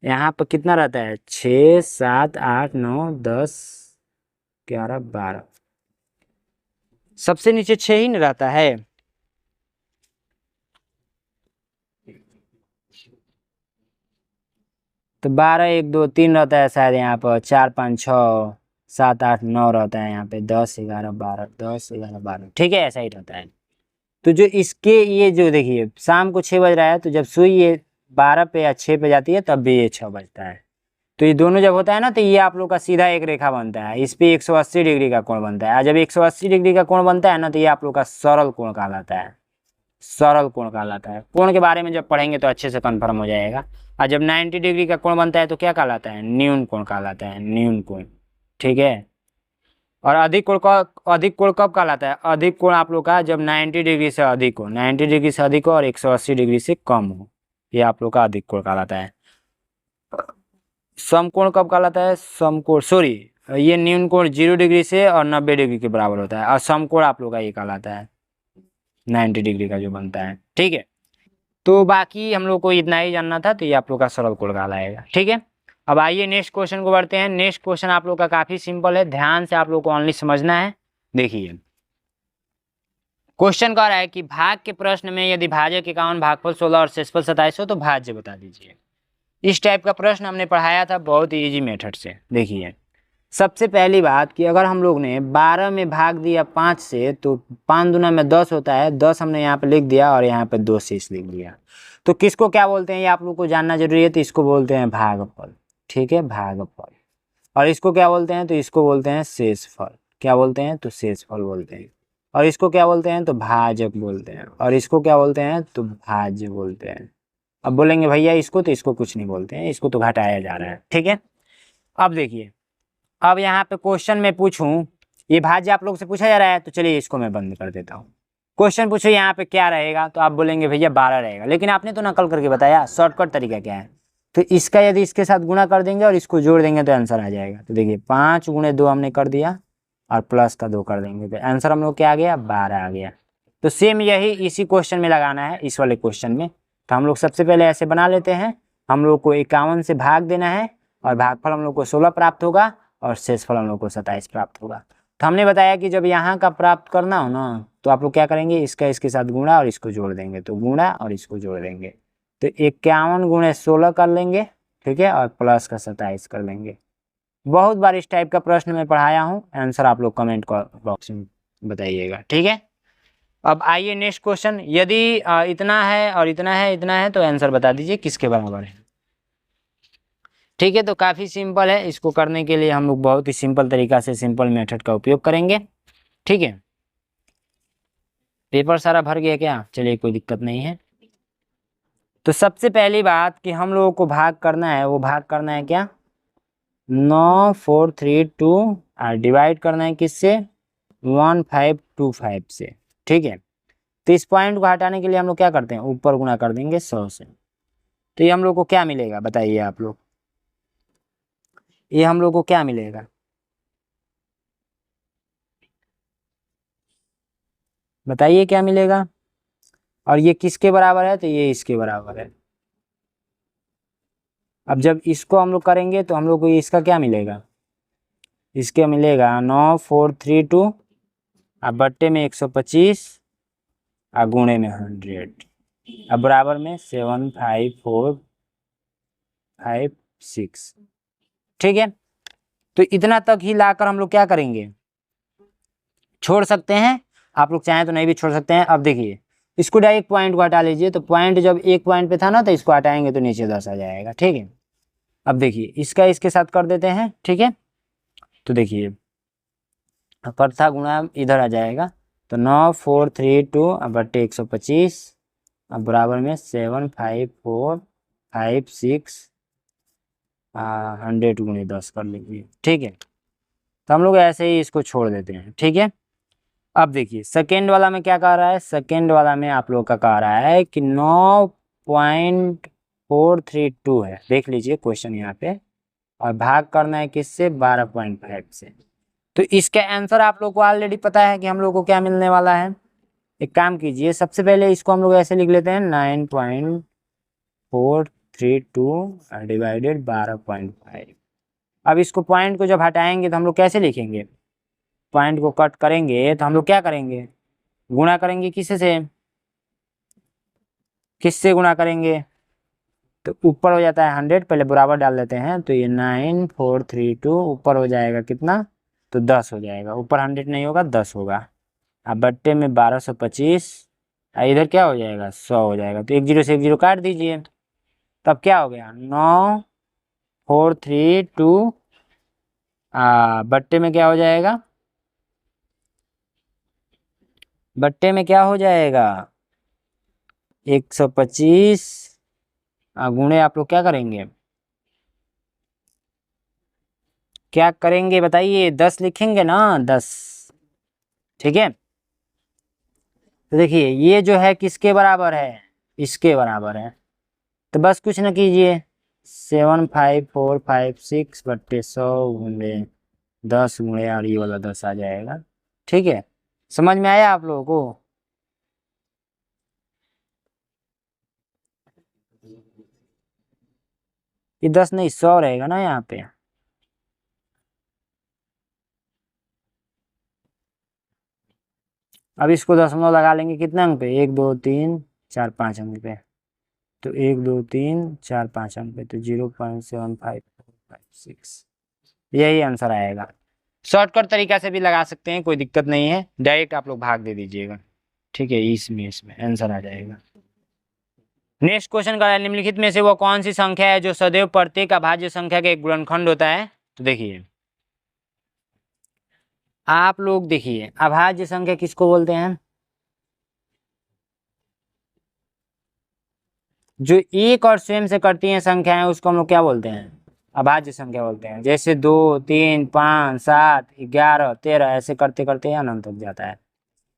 [SPEAKER 2] यहाँ पर कितना रहता है? 6 7 8 9 10 11 12, सबसे नीचे 6 ही न रहता है। तो 12 1 2 3 रहता है शायद, यहाँ पर 4 5 6 7 8 9 रहता है, यहाँ पे 10 11 12 10 11 12, ठीक है, ऐसा ही रहता है। तो जो इसके ये जो देखिए शाम को 6 बज रहा है, तो जब सुई ये 12 पे या 6 पे जाती है तब भी ये 6 बजता है। तो ये दोनों जब होता है ना, तो ये आप लोग का सीधा एक रेखा बनता है, इस पे 180 डिग्री का कोण बनता है। और जब 180 डिग्री का कोण बनता है ना, तो ये आप लोग का सरल कोण कहलाता है, सरल कोण कहलाता है। कोण के बारे में जब पढ़ेंगे तो अच्छे से कंफर्म हो जाएगा। और जब 90 डिग्री का कोण बनता है तो क्या कहलाता है? न्यून कोण कहलाता है, न्यून कोण, ठीक है। और अधिक कोण कब कहलाता है? अधिक कोण आप लोग का जब 90 डिग्री से अधिक हो, 90 डिग्री से अधिक हो और 180 डिग्री से कम हो, ये आप लोग का अधिक कोण कहलाता है। समकोण कब कहलाता है? समकोण सॉरी ये न्यून कोण 0 डिग्री से और 90 डिग्री के बराबर होता है, और समकोण आप लोग का ये कहलाता है 90 डिग्री का जो बनता है, ठीक है। तो बाकी हम लोग को इतना ही जानना था, तो ये आप लोग का सरल कोण कहलाएगा, ठीक है। अब आइए नेक्स्ट क्वेश्चन को बढ़ते हैं। नेक्स्ट क्वेश्चन आप लोग का काफी सिंपल है, ध्यान से आप लोग को ओनली समझना है। देखिए क्वेश्चन कह रहा है कि भाग के प्रश्न में यदि भाजक 51, भागफल 16 और शेषफल 27 हो तो भाज्य बता दीजिए। इस टाइप का प्रश्न हमने पढ़ाया था बहुत ही इजी मेथड से। देखिए सबसे पहली बात कि अगर हम लोग ने 12 में भाग दिया 5 से, तो 5 दूना में 10 होता है, 10 हमने यहाँ पे लिख दिया और यहाँ पे 2 शेष लिख दिया। तो किसको क्या बोलते हैं ये आप लोग को जानना जरूरी है। तो इसको बोलते हैं भागफल, ठीक है, भागफल। और इसको क्या बोलते हैं? तो इसको बोलते हैं शेषफल। क्या बोलते हैं? तो शेषफल बोलते हैं। और इसको क्या बोलते हैं? तो भाजक बोलते हैं। और इसको क्या बोलते हैं? तो भाज्य बोलते हैं। अब बोलेंगे भैया इसको, तो इसको कुछ नहीं बोलते हैं, इसको तो घटाया जा रहा है, ठीक है। अब देखिए, अब यहाँ पे क्वेश्चन में पूछूं, ये भाज्य आप लोग से पूछा जा रहा है, तो चलिए इसको मैं बंद कर देता हूँ। क्वेश्चन पूछो यहाँ पे क्या रहेगा, तो आप बोलेंगे भैया 12 रहेगा, लेकिन आपने तो नकल करके बताया। शॉर्टकट तरीका क्या है? तो इसका यदि इसके साथ गुणा कर देंगे और इसको जोड़ देंगे तो आंसर आ जाएगा। तो देखिए 5 × 2 हमने कर दिया और प्लस का 2 कर देंगे, तो आंसर हम लोग क्या आ गया? 12 आ गया। तो सेम यही इसी क्वेश्चन में लगाना है, इस वाले क्वेश्चन में। तो हम लोग सबसे पहले ऐसे बना लेते हैं, हम लोग को 51 से भाग देना है और भागफल हम लोग को 16 प्राप्त होगा और शेषफल हम लोग को 27 प्राप्त होगा। तो हमने बताया कि जब यहाँ का प्राप्त करना हो ना, तो आप लोग क्या करेंगे? इसका इसके साथ गुणा और इसको जोड़ देंगे, तो गुणा और इसको जोड़ देंगे, तो 51 × 16 कर लेंगे, ठीक है, और प्लस का 27 कर लेंगे। बहुत बार इस टाइप का प्रश्न मैं पढ़ाया हूँ, आंसर आप लोग कमेंट बॉक्स में बताइएगा, ठीक है। अब आइए नेक्स्ट क्वेश्चन, यदि इतना है और इतना है, इतना है, तो आंसर बता दीजिए किसके बराबर है, ठीक है। तो काफ़ी सिंपल है, इसको करने के लिए हम लोग बहुत ही सिंपल तरीका से सिंपल मेथड का उपयोग करेंगे, ठीक है। पेपर सारा भर गया क्या? चलिए कोई दिक्कत नहीं है। तो सबसे पहली बात कि हम लोगों को भाग करना है, वो भाग करना है क्या? 9 4 3 2 और डिवाइड करना है किससे? 1 5 2 5 से, ठीक है। तो इस पॉइंट को हटाने के लिए हम लोग क्या करते हैं? ऊपर गुणा कर देंगे 100 से। तो ये हम लोग को क्या मिलेगा बताइए आप लोग? ये हम लोग को क्या मिलेगा? बताइए क्या मिलेगा? और ये किसके बराबर है? तो ये इसके बराबर है। अब जब इसको हम लोग करेंगे तो हम लोग को इसका क्या मिलेगा? इसके मिलेगा 9 4 3 2 और बट्टे में 125 और गुणे में 100, अब बराबर में 7 5 4 5 6, ठीक है। तो इतना तक ही लाकर हम लोग क्या करेंगे? छोड़ सकते हैं, आप लोग चाहें तो नहीं भी छोड़ सकते हैं। अब देखिए इसको डायरेक्ट पॉइंट को हटा लीजिए, तो पॉइंट जब एक पॉइंट पे था ना, तो इसको हटाएंगे तो नीचे 10 आ जाएगा, ठीक है। अब देखिए इसका इसके साथ कर देते हैं, ठीक है। तो देखिए करता गुणा इधर आ जाएगा, तो 9 4 3 2 बट्टे 125 अब बराबर में 7 5 4 5 6 100 × 10 कर लीजिए, ठीक है। तो हम लोग ऐसे ही इसको छोड़ देते हैं, ठीक है। अब देखिए सेकेंड वाला में क्या कह रहा है? सेकेंड वाला में आप लोग का कह रहा है कि 9.432 है। देख लीजिए क्वेश्चन यहाँ पे और भाग करना है किससे, 12.5 से। तो इसका आंसर आप लोग को ऑलरेडी पता है कि हम लोग को क्या मिलने वाला है। एक काम कीजिए, सबसे पहले इसको हम लोग ऐसे लिख लेते हैं 9.432 डिवाइडेड 12.5। अब इसको पॉइंट को जब हटाएंगे तो हम लोग कैसे लिखेंगे, पॉइंट को कट करेंगे तो हम लोग क्या करेंगे, गुणा करेंगे किससे गुणा करेंगे, तो ऊपर हो जाता है 100, पहले बराबर डाल देते हैं, तो ये 9432 ऊपर हो जाएगा कितना, तो 10 हो जाएगा, ऊपर 100 नहीं होगा 10 होगा। अब बट्टे में 1225, इधर क्या हो जाएगा 100 हो जाएगा, तो एक जीरो से एक जीरो काट दीजिए, तब क्या हो गया 9432 बट्टे में क्या हो जाएगा, बट्टे में क्या हो जाएगा 125 गुणे आप लोग क्या करेंगे, क्या करेंगे बताइए, 10 लिखेंगे ना 10, ठीक है। तो देखिए ये जो है किसके बराबर है, इसके बराबर है, तो बस कुछ ना कीजिए 75456 बट्टे 100 गुणे 10 गुणे और ये वाला 10 आ जाएगा, ठीक है। समझ में आया आप लोगों को। ये 10 नहीं 100 रहेगा ना यहाँ पे। अब इसको दशमलव लगा लेंगे कितने अंक पे, 1 2 3 4 5 अंक पे, तो 1 2 3 4 5 अंक पे, तो 0.7556 यही आंसर आएगा। शॉर्टकट तरीका से भी लगा सकते हैं, कोई दिक्कत नहीं है, डायरेक्ट आप लोग भाग दे दीजिएगा, ठीक है, इसमें आंसर आ जाएगा। नेक्स्ट क्वेश्चन का, निम्नलिखित में से वो कौन सी संख्या है जो सदैव प्रत्येक अभाज्य संख्या का एक गुणनखंड होता है। तो देखिए आप लोग देखिए, अभाज्य संख्या किसको बोलते हैं, जो एक और स्वयं से कटती हैं संख्याएं उसको हम लोग क्या बोलते हैं, अभाज्य संख्या बोलते हैं। जैसे 2 3 5 7 11 13 ऐसे करते करते अनंत तक जाता है।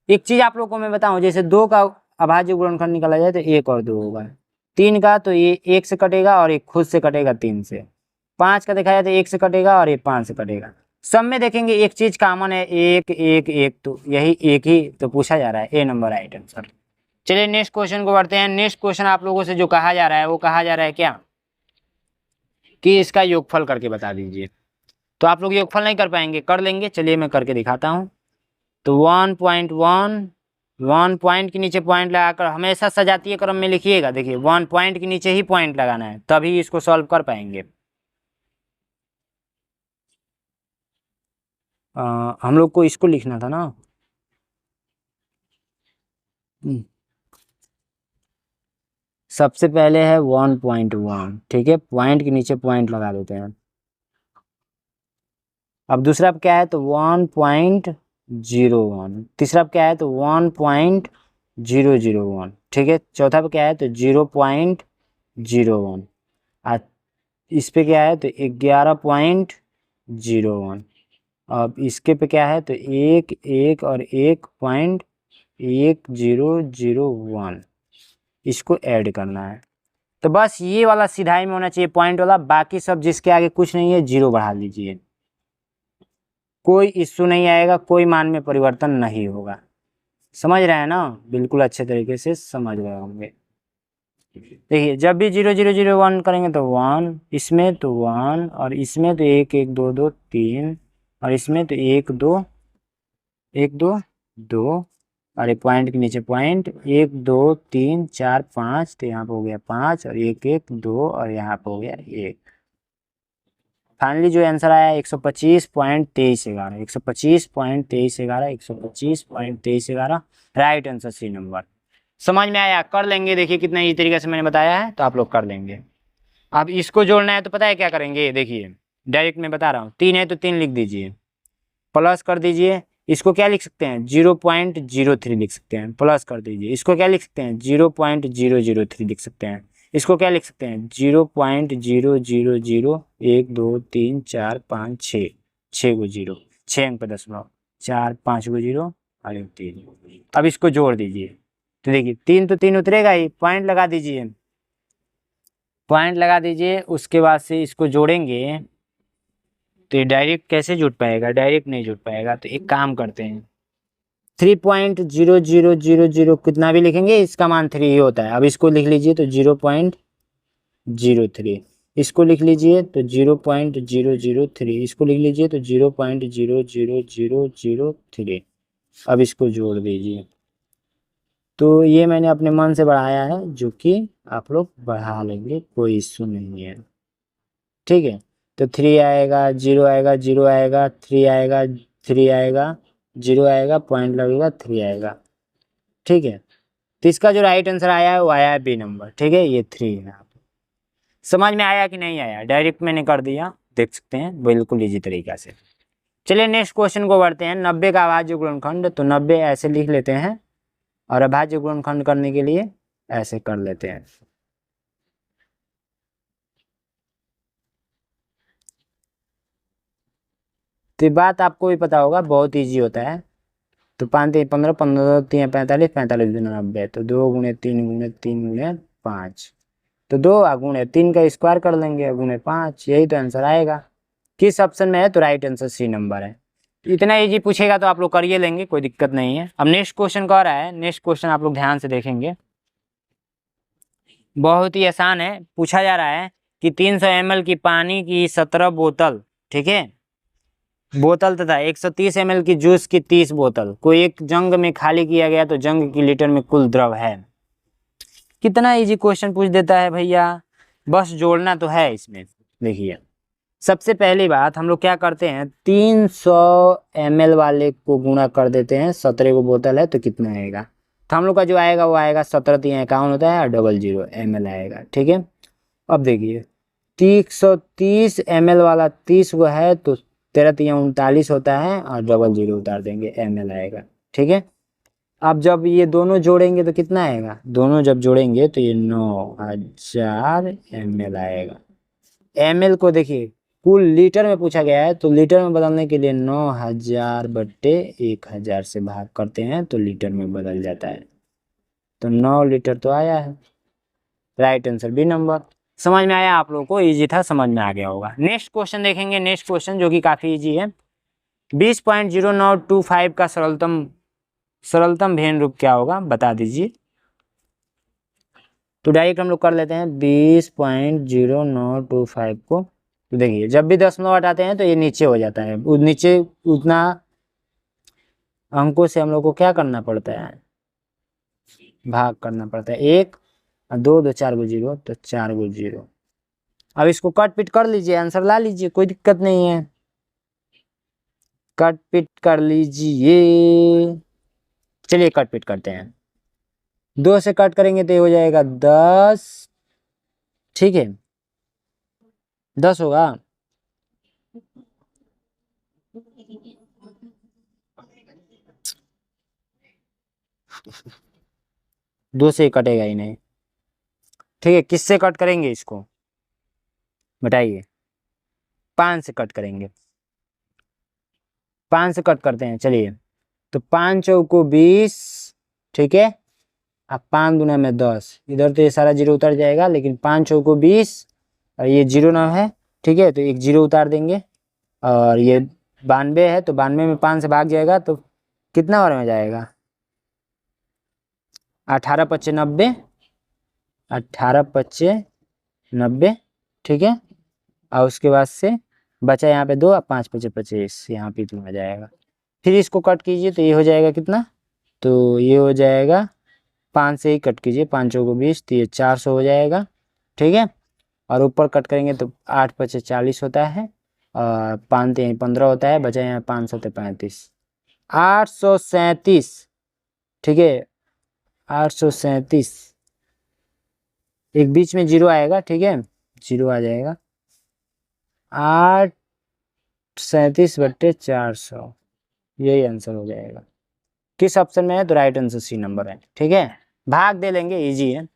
[SPEAKER 2] एक चीज आप लोग को मैं बताऊं, जैसे 2 का अभाज्य गुणनखंड निकाला जाए तो 1 और 2 होगा, 3 का तो ये 1 से कटेगा और एक खुद से कटेगा 3 से, 5 का देखा जाए तो 1 से कटेगा और ये 5 से कटेगा। सब में देखेंगे एक चीज कॉमन है, 1 1 1, तो यही एक ही तो पूछा जा रहा है, ए नंबर राइट आंसर। चलिए नेक्स्ट क्वेश्चन को बढ़ते हैं। नेक्स्ट क्वेश्चन आप लोगों से जो कहा जा रहा है वो कहा जा रहा है क्या, कि इसका योगफल करके बता दीजिए। तो आप लोग योगफल नहीं कर पाएंगे, कर लेंगे, चलिए मैं करके दिखाता हूँ। तो 1.1 1 पॉइंट के नीचे पॉइंट लगाकर हमेशा सजातीय क्रम में लिखिएगा। देखिए 1 पॉइंट के नीचे ही पॉइंट लगाना है, तभी इसको सॉल्व कर पाएंगे। हम लोग को इसको लिखना था ना, सबसे पहले है 1.1, ठीक है, पॉइंट के नीचे पॉइंट लगा देते हैं। अब दूसरा क्या है, तो 1.01, तीसरा क्या है, तो 1.001, ठीक है, चौथा पे क्या है, तो 0.01, और इस पे क्या है, तो 11.01। अब इसके पे क्या है, तो 1 1 और 1.1001, इसको ऐड करना है। तो बस ये वाला सीधाई में होना चाहिए पॉइंट वाला, बाकी सब जिसके आगे कुछ नहीं है 0 बढ़ा लीजिए, कोई इश्यू नहीं आएगा, कोई मान में परिवर्तन नहीं होगा। समझ रहे हैं ना, बिल्कुल अच्छे तरीके से समझ रहे होंगे। देखिए जब भी 0 0 0 1 करेंगे तो 1, इसमें तो 1, और इसमें तो 1 1 2 2 3, और इसमें तो 1 2 1 2 2, और एक पॉइंट के नीचे पॉइंट 1 2 3 4 5, तो यहाँ पे हो गया 5, और 1 1 2, और यहाँ पे हो गया 1। फाइनली जो आंसर आया 125.2311, 125.2311, 125.2311 राइट आंसर सी नंबर। समझ में आया, कर लेंगे। देखिए कितना इसी तरीके से मैंने बताया है, तो आप लोग कर लेंगे। अब इसको जोड़ना है तो पता है क्या करेंगे, देखिए डायरेक्ट मैं बता रहा हूँ, 3 है तो 3 लिख दीजिए, प्लस कर दीजिए, इसको क्या लिख सकते हैं 0.03 लिख सकते हैं, प्लस कर दीजिए, इसको क्या लिख सकते हैं 0.003 लिख सकते हैं, इसको क्या लिख सकते हैं 0.000 1 2 3 4 5 6, 6 को 0, 6 अंक पे दशमलव, 4 5 को 0 और 1 3। अब इसको जोड़ दीजिए, तो देखिए 3 तो 3 उतरेगा ही, पॉइंट लगा दीजिए, पॉइंट लगा दीजिए, उसके बाद से इसको जोड़ेंगे तो ये डायरेक्ट कैसे जुड़ पाएगा, डायरेक्ट नहीं जुड़ पाएगा। तो एक काम करते हैं 3.0000 कितना भी लिखेंगे इसका मान 3 ही होता है। अब इसको लिख लीजिए तो 0.03, इसको लिख लीजिए तो 0.003, इसको लिख लीजिए तो 0.00003। अब इसको जोड़ दीजिए। तो ये मैंने अपने मन से बढ़ाया है, जो कि आप लोग बढ़ा लेंगे, कोई इश्यू नहीं है। ठीक है, तो 3 आएगा, 0 आएगा, 0 आएगा, 3 आएगा, 3 आएगा, 0 आएगा, पॉइंट लगेगा, 3 आएगा। ठीक है, तो इसका जो राइट आंसर आया है वो आया है बी नंबर। ठीक है, ये 3 है। समझ में आया कि नहीं आया? डायरेक्ट मैंने कर दिया, देख सकते हैं बिल्कुल इजी तरीका से। चलिए नेक्स्ट क्वेश्चन को बढ़ते हैं। 90 का अभाज्य गुणनखंड, तो 90 ऐसे लिख लेते हैं और अभाज्य गुणनखंड करने के लिए ऐसे कर लेते हैं। तो ये बात आपको भी पता होगा, बहुत इजी होता है। तो 5 3 15, 15 3 45, 45 दूना 90, तो 2 गुणे 3 गुणे 3 गुणे 5, तो 2 गुणे 3 का स्क्वायर कर लेंगे गुणे 5, यही तो आंसर आएगा। किस ऑप्शन में है? तो राइट आंसर सी नंबर है। इतना इजी पूछेगा तो आप लोग करिए लेंगे, कोई दिक्कत नहीं है। अब नेक्स्ट क्वेश्चन कह रहा है, नेक्स्ट क्वेश्चन आप लोग ध्यान से देखेंगे, बहुत ही आसान है। पूछा जा रहा है कि 300 ml की पानी की 17 बोतल, ठीक है, बोतल तथा 130 ml की जूस की 30 बोतल को एक जंग में खाली किया गया, तो जंग की लीटर में कुल द्रव है। कितना इजी क्वेश्चन पूछ देता है भैया, बस जोड़ना तो है इसमें। देखिए सबसे पहली बात हम लोग क्या करते हैं, 300 ml वाले को गुणा कर देते हैं, 17 को बोतल है तो कितना आएगा, तो हम लोग का जो आएगा वो आएगा 17 3 51 होता है और 00 ml आएगा। ठीक है, अब देखिए 330 ml वाला 30 को है तो 13 3 39 होता है और 00 उतार देंगे, ml आएगा। ठीक है, अब जब ये दोनों जोड़ेंगे तो कितना आएगा, दोनों जब जोड़ेंगे तो ये 9000 ml आएगा। ml को देखिए कुल लीटर में पूछा गया है, तो लीटर में बदलने के लिए 9000/1000 से भाग करते हैं तो लीटर में बदल जाता है, तो 9 लीटर तो आया है। Right answer B number. समझ में आया आप लोगों को? इजी था, समझ में आ गया होगा। नेक्स्ट क्वेश्चन देखेंगे, नेक्स्ट क्वेश्चन जो कि काफी इजी है। 20.0925 का सरलतम भिन्न रूप क्या होगा, बता दीजिए। तो डायरेक्ट हम लोग कर लेते हैं 20.0925 को। तो देखिए जब भी दशमलव हटाते हैं तो ये नीचे हो जाता है, नीचे उतना अंकों से हम लोग को क्या करना पड़ता है, भाग करना पड़ता है। 1 और 2 2 4 को 0, तो 4 को 0। अब इसको कट पिट कर लीजिए, आंसर ला लीजिए, कोई दिक्कत नहीं है, कट पिट कर लीजिए। चलिए कट पिट करते हैं, 2 से कट करेंगे तो ये हो जाएगा 10। ठीक है, 10 होगा। दो से कटेगा ही नहीं। ठीक है, किससे कट करेंगे इसको बताइए? 5 से कट करेंगे, 5 से कट करते हैं। चलिए, तो 5 चौको 20, ठीक है, अब 5 दूना में 10, इधर तो ये सारा 0 उतर जाएगा, लेकिन 5 चौको 20 और ये 0 ना है, ठीक है, तो एक 0 उतार देंगे और ये 92 है, तो 92 में 5 से भाग जाएगा तो कितना बार में जाएगा, 18 25 90, 18 25 90। ठीक है, और उसके बाद से बचा यहाँ पे 2 और 5 5 25, यहाँ पे इतना आ जाएगा। फिर इसको कट कीजिए तो ये हो जाएगा कितना, तो ये हो जाएगा 5 से ही कट कीजिए, 5 को 20, तो ये 400 हो जाएगा। ठीक है, और ऊपर कट करेंगे तो 8 5 40 होता है और 5 3 15 होता है, बचा यहाँ 5 7 35, 837। ठीक है, 837, एक बीच में 0 आएगा, ठीक है, 0 आ जाएगा, 837/400, यही आंसर हो जाएगा। किस ऑप्शन में है, तो राइट आंसर सी नंबर है। ठीक है, भाग दे लेंगे, इजी है।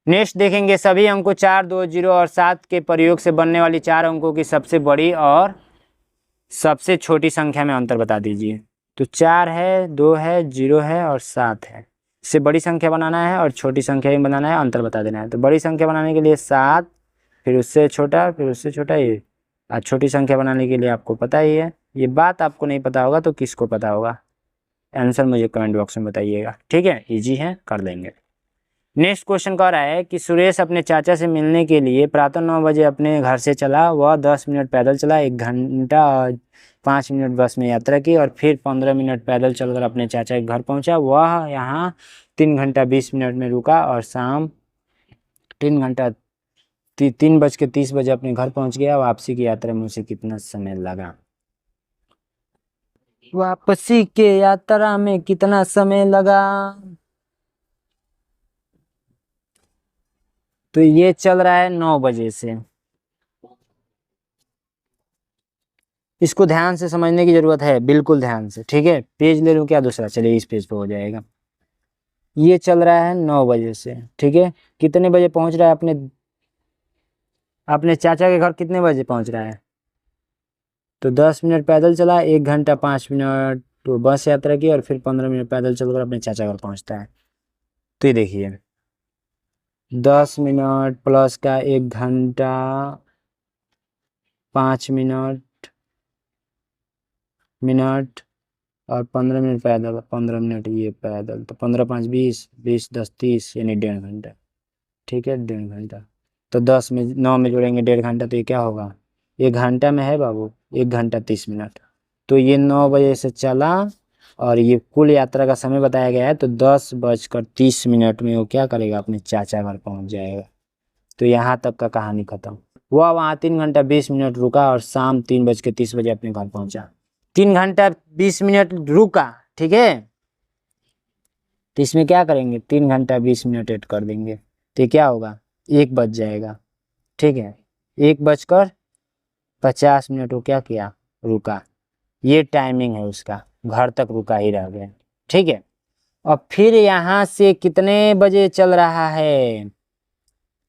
[SPEAKER 2] नेक्स्ट देखेंगे, सभी अंकों 4 2 0 और 7 के प्रयोग से बनने वाली 4 अंकों की सबसे बड़ी और सबसे छोटी संख्या में अंतर बता दीजिए। तो 4 है, 2 है, 0 है और 7 है। इससे बड़ी संख्या बनाना है और छोटी संख्या भी बनाना है, अंतर बता देना है। तो बड़ी संख्या बनाने के लिए 7, फिर उससे छोटा, फिर उससे छोटा, ये छोटी संख्या बनाने के लिए आपको पता ही है, ये बात आपको नहीं पता होगा तो किसको पता होगा। आंसर मुझे कमेंट बॉक्स में बताइएगा, ठीक है, इजी है, कर लेंगे। नेक्स्ट क्वेश्चन कह रहा है कि सुरेश अपने चाचा से मिलने के लिए प्रातः 9 बजे अपने घर से चला। वह 10 मिनट पैदल चला, 1 घंटा और 5 मिनट बस में यात्रा की और फिर 15 मिनट पैदल चलकर अपने चाचा के घर पहुंचा। वह यहाँ 3 घंटा 20 मिनट में रुका और शाम 3:30 बजे अपने घर पहुंच गया। वापसी की यात्रा में उसे कितना समय लगा? वापसी के यात्रा में कितना समय लगा? तो ये चल रहा है 9 बजे से। इसको ध्यान से समझने की जरूरत है, बिल्कुल ध्यान से, ठीक है। पेज ले लूं क्या दूसरा? चलिए इस पेज पे हो जाएगा। ये चल रहा है 9 बजे से, ठीक है। कितने बजे पहुंच रहा है अपने चाचा के घर? कितने बजे पहुंच रहा है? तो 10 मिनट पैदल चला, 1 घंटा 5 मिनट तो बस यात्रा की और फिर 15 मिनट पैदल चलकर अपने चाचा घर पहुंचता है। तो ये देखिए 10 मिनट प्लस का 1 घंटा 5 मिनट और 15 मिनट पैदल, 15 मिनट ये पैदल, तो 15 5 20, 20 10 30 यानी 1.5 घंटा, ठीक है, 1.5 घंटा। तो 10 में 9 में जोड़ेंगे 1.5 घंटा, तो ये क्या होगा? 1 घंटा में है बाबू 1 घंटा 30 मिनट। तो ये 9 बजे से चला और ये कुल यात्रा का समय बताया गया है, तो 10:30 में वो क्या करेगा? अपने चाचा घर पहुंच जाएगा। तो यहाँ तक का कहानी खत्म। वह वहाँ 3 घंटा 20 मिनट रुका और शाम 3:30 बजे अपने घर पहुंचा। 3 घंटा 20 मिनट रुका, ठीक है। तो इसमें क्या करेंगे? 3 घंटा 20 मिनट ऐड कर देंगे, तो क्या होगा? 1 बज जाएगा, ठीक है। 1:50 वो क्या किया? रुका। ये टाइमिंग है उसका, घर तक रुका ही रह गया, ठीक है। और फिर यहाँ से कितने बजे चल रहा है?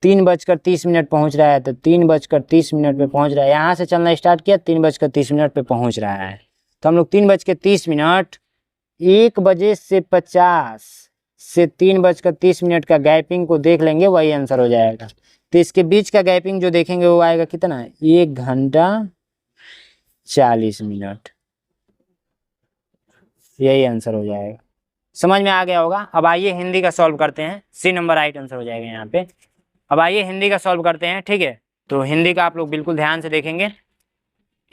[SPEAKER 2] 3:30 पहुंच रहा है, तो 3:30 पे पहुंच रहा है। यहाँ से चलना स्टार्ट किया, 3:30 पे पहुंच रहा है। तो हम लोग 3:30 1:50 से 3:30 का गैपिंग को देख लेंगे, वही आंसर हो जाएगा। तो इसके बीच का गैपिंग जो देखेंगे वो आएगा कितना? 1 घंटा 40 मिनट, यही आंसर हो जाएगा। समझ में आ गया होगा। अब आइए हिंदी का सॉल्व करते हैं। सी नंबर राइट आंसर हो जाएगा यहाँ पे। अब आइए हिंदी का सॉल्व करते हैं, ठीक है। तो हिंदी का आप लोग बिल्कुल ध्यान से देखेंगे,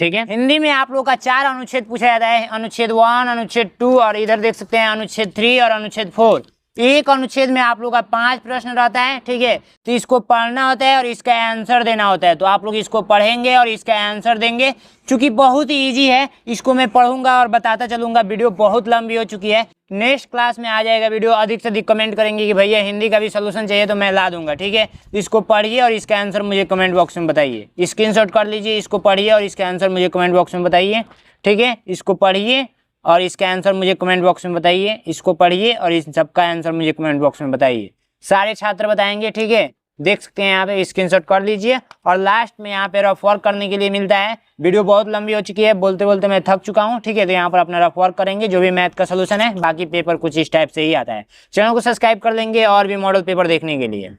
[SPEAKER 2] ठीक है। हिंदी में आप लोग का 4 अनुच्छेद पूछा जाता है, अनुच्छेद 1, अनुच्छेद 2 और इधर देख सकते हैं अनुच्छेद 3 और अनुच्छेद 4। एक अनुच्छेद में आप लोग का 5 प्रश्न रहता है, ठीक है। तो इसको पढ़ना होता है और इसका आंसर देना होता है। तो आप लोग इसको पढ़ेंगे और इसका आंसर देंगे। चूंकि बहुत ही ईजी है, इसको मैं पढ़ूंगा और बताता चलूंगा। वीडियो बहुत लंबी हो चुकी है, नेक्स्ट क्लास में आ जाएगा वीडियो। अधिक से अधिक कमेंट करेंगे कि भैया हिंदी का भी सोल्यूशन चाहिए, तो मैं ला दूंगा, ठीक है। इसको पढ़िए और इसका आंसर मुझे कमेंट बॉक्स में बताइए। स्क्रीनशॉट कर लीजिए, इसको पढ़िए और इसका आंसर मुझे कमेंट बॉक्स में बताइए, ठीक है। इसको पढ़िए और इसका आंसर मुझे कमेंट बॉक्स में बताइए। इसको पढ़िए और इस सबका आंसर मुझे कमेंट बॉक्स में बताइए। सारे छात्र बताएंगे, ठीक है। देख सकते हैं यहाँ पे, स्क्रीनशॉट कर लीजिए। और लास्ट में यहाँ पे रफ वर्क करने के लिए मिलता है। वीडियो बहुत लंबी हो चुकी है, बोलते बोलते मैं थक चुका हूँ, ठीक है। तो यहाँ पर अपना रफ वर्क करेंगे, जो भी मैथ का सोल्यूशन है। बाकी पेपर कुछ इस टाइप से ही आता है। चैनल को सब्सक्राइब कर लेंगे और भी मॉडल पेपर देखने के लिए।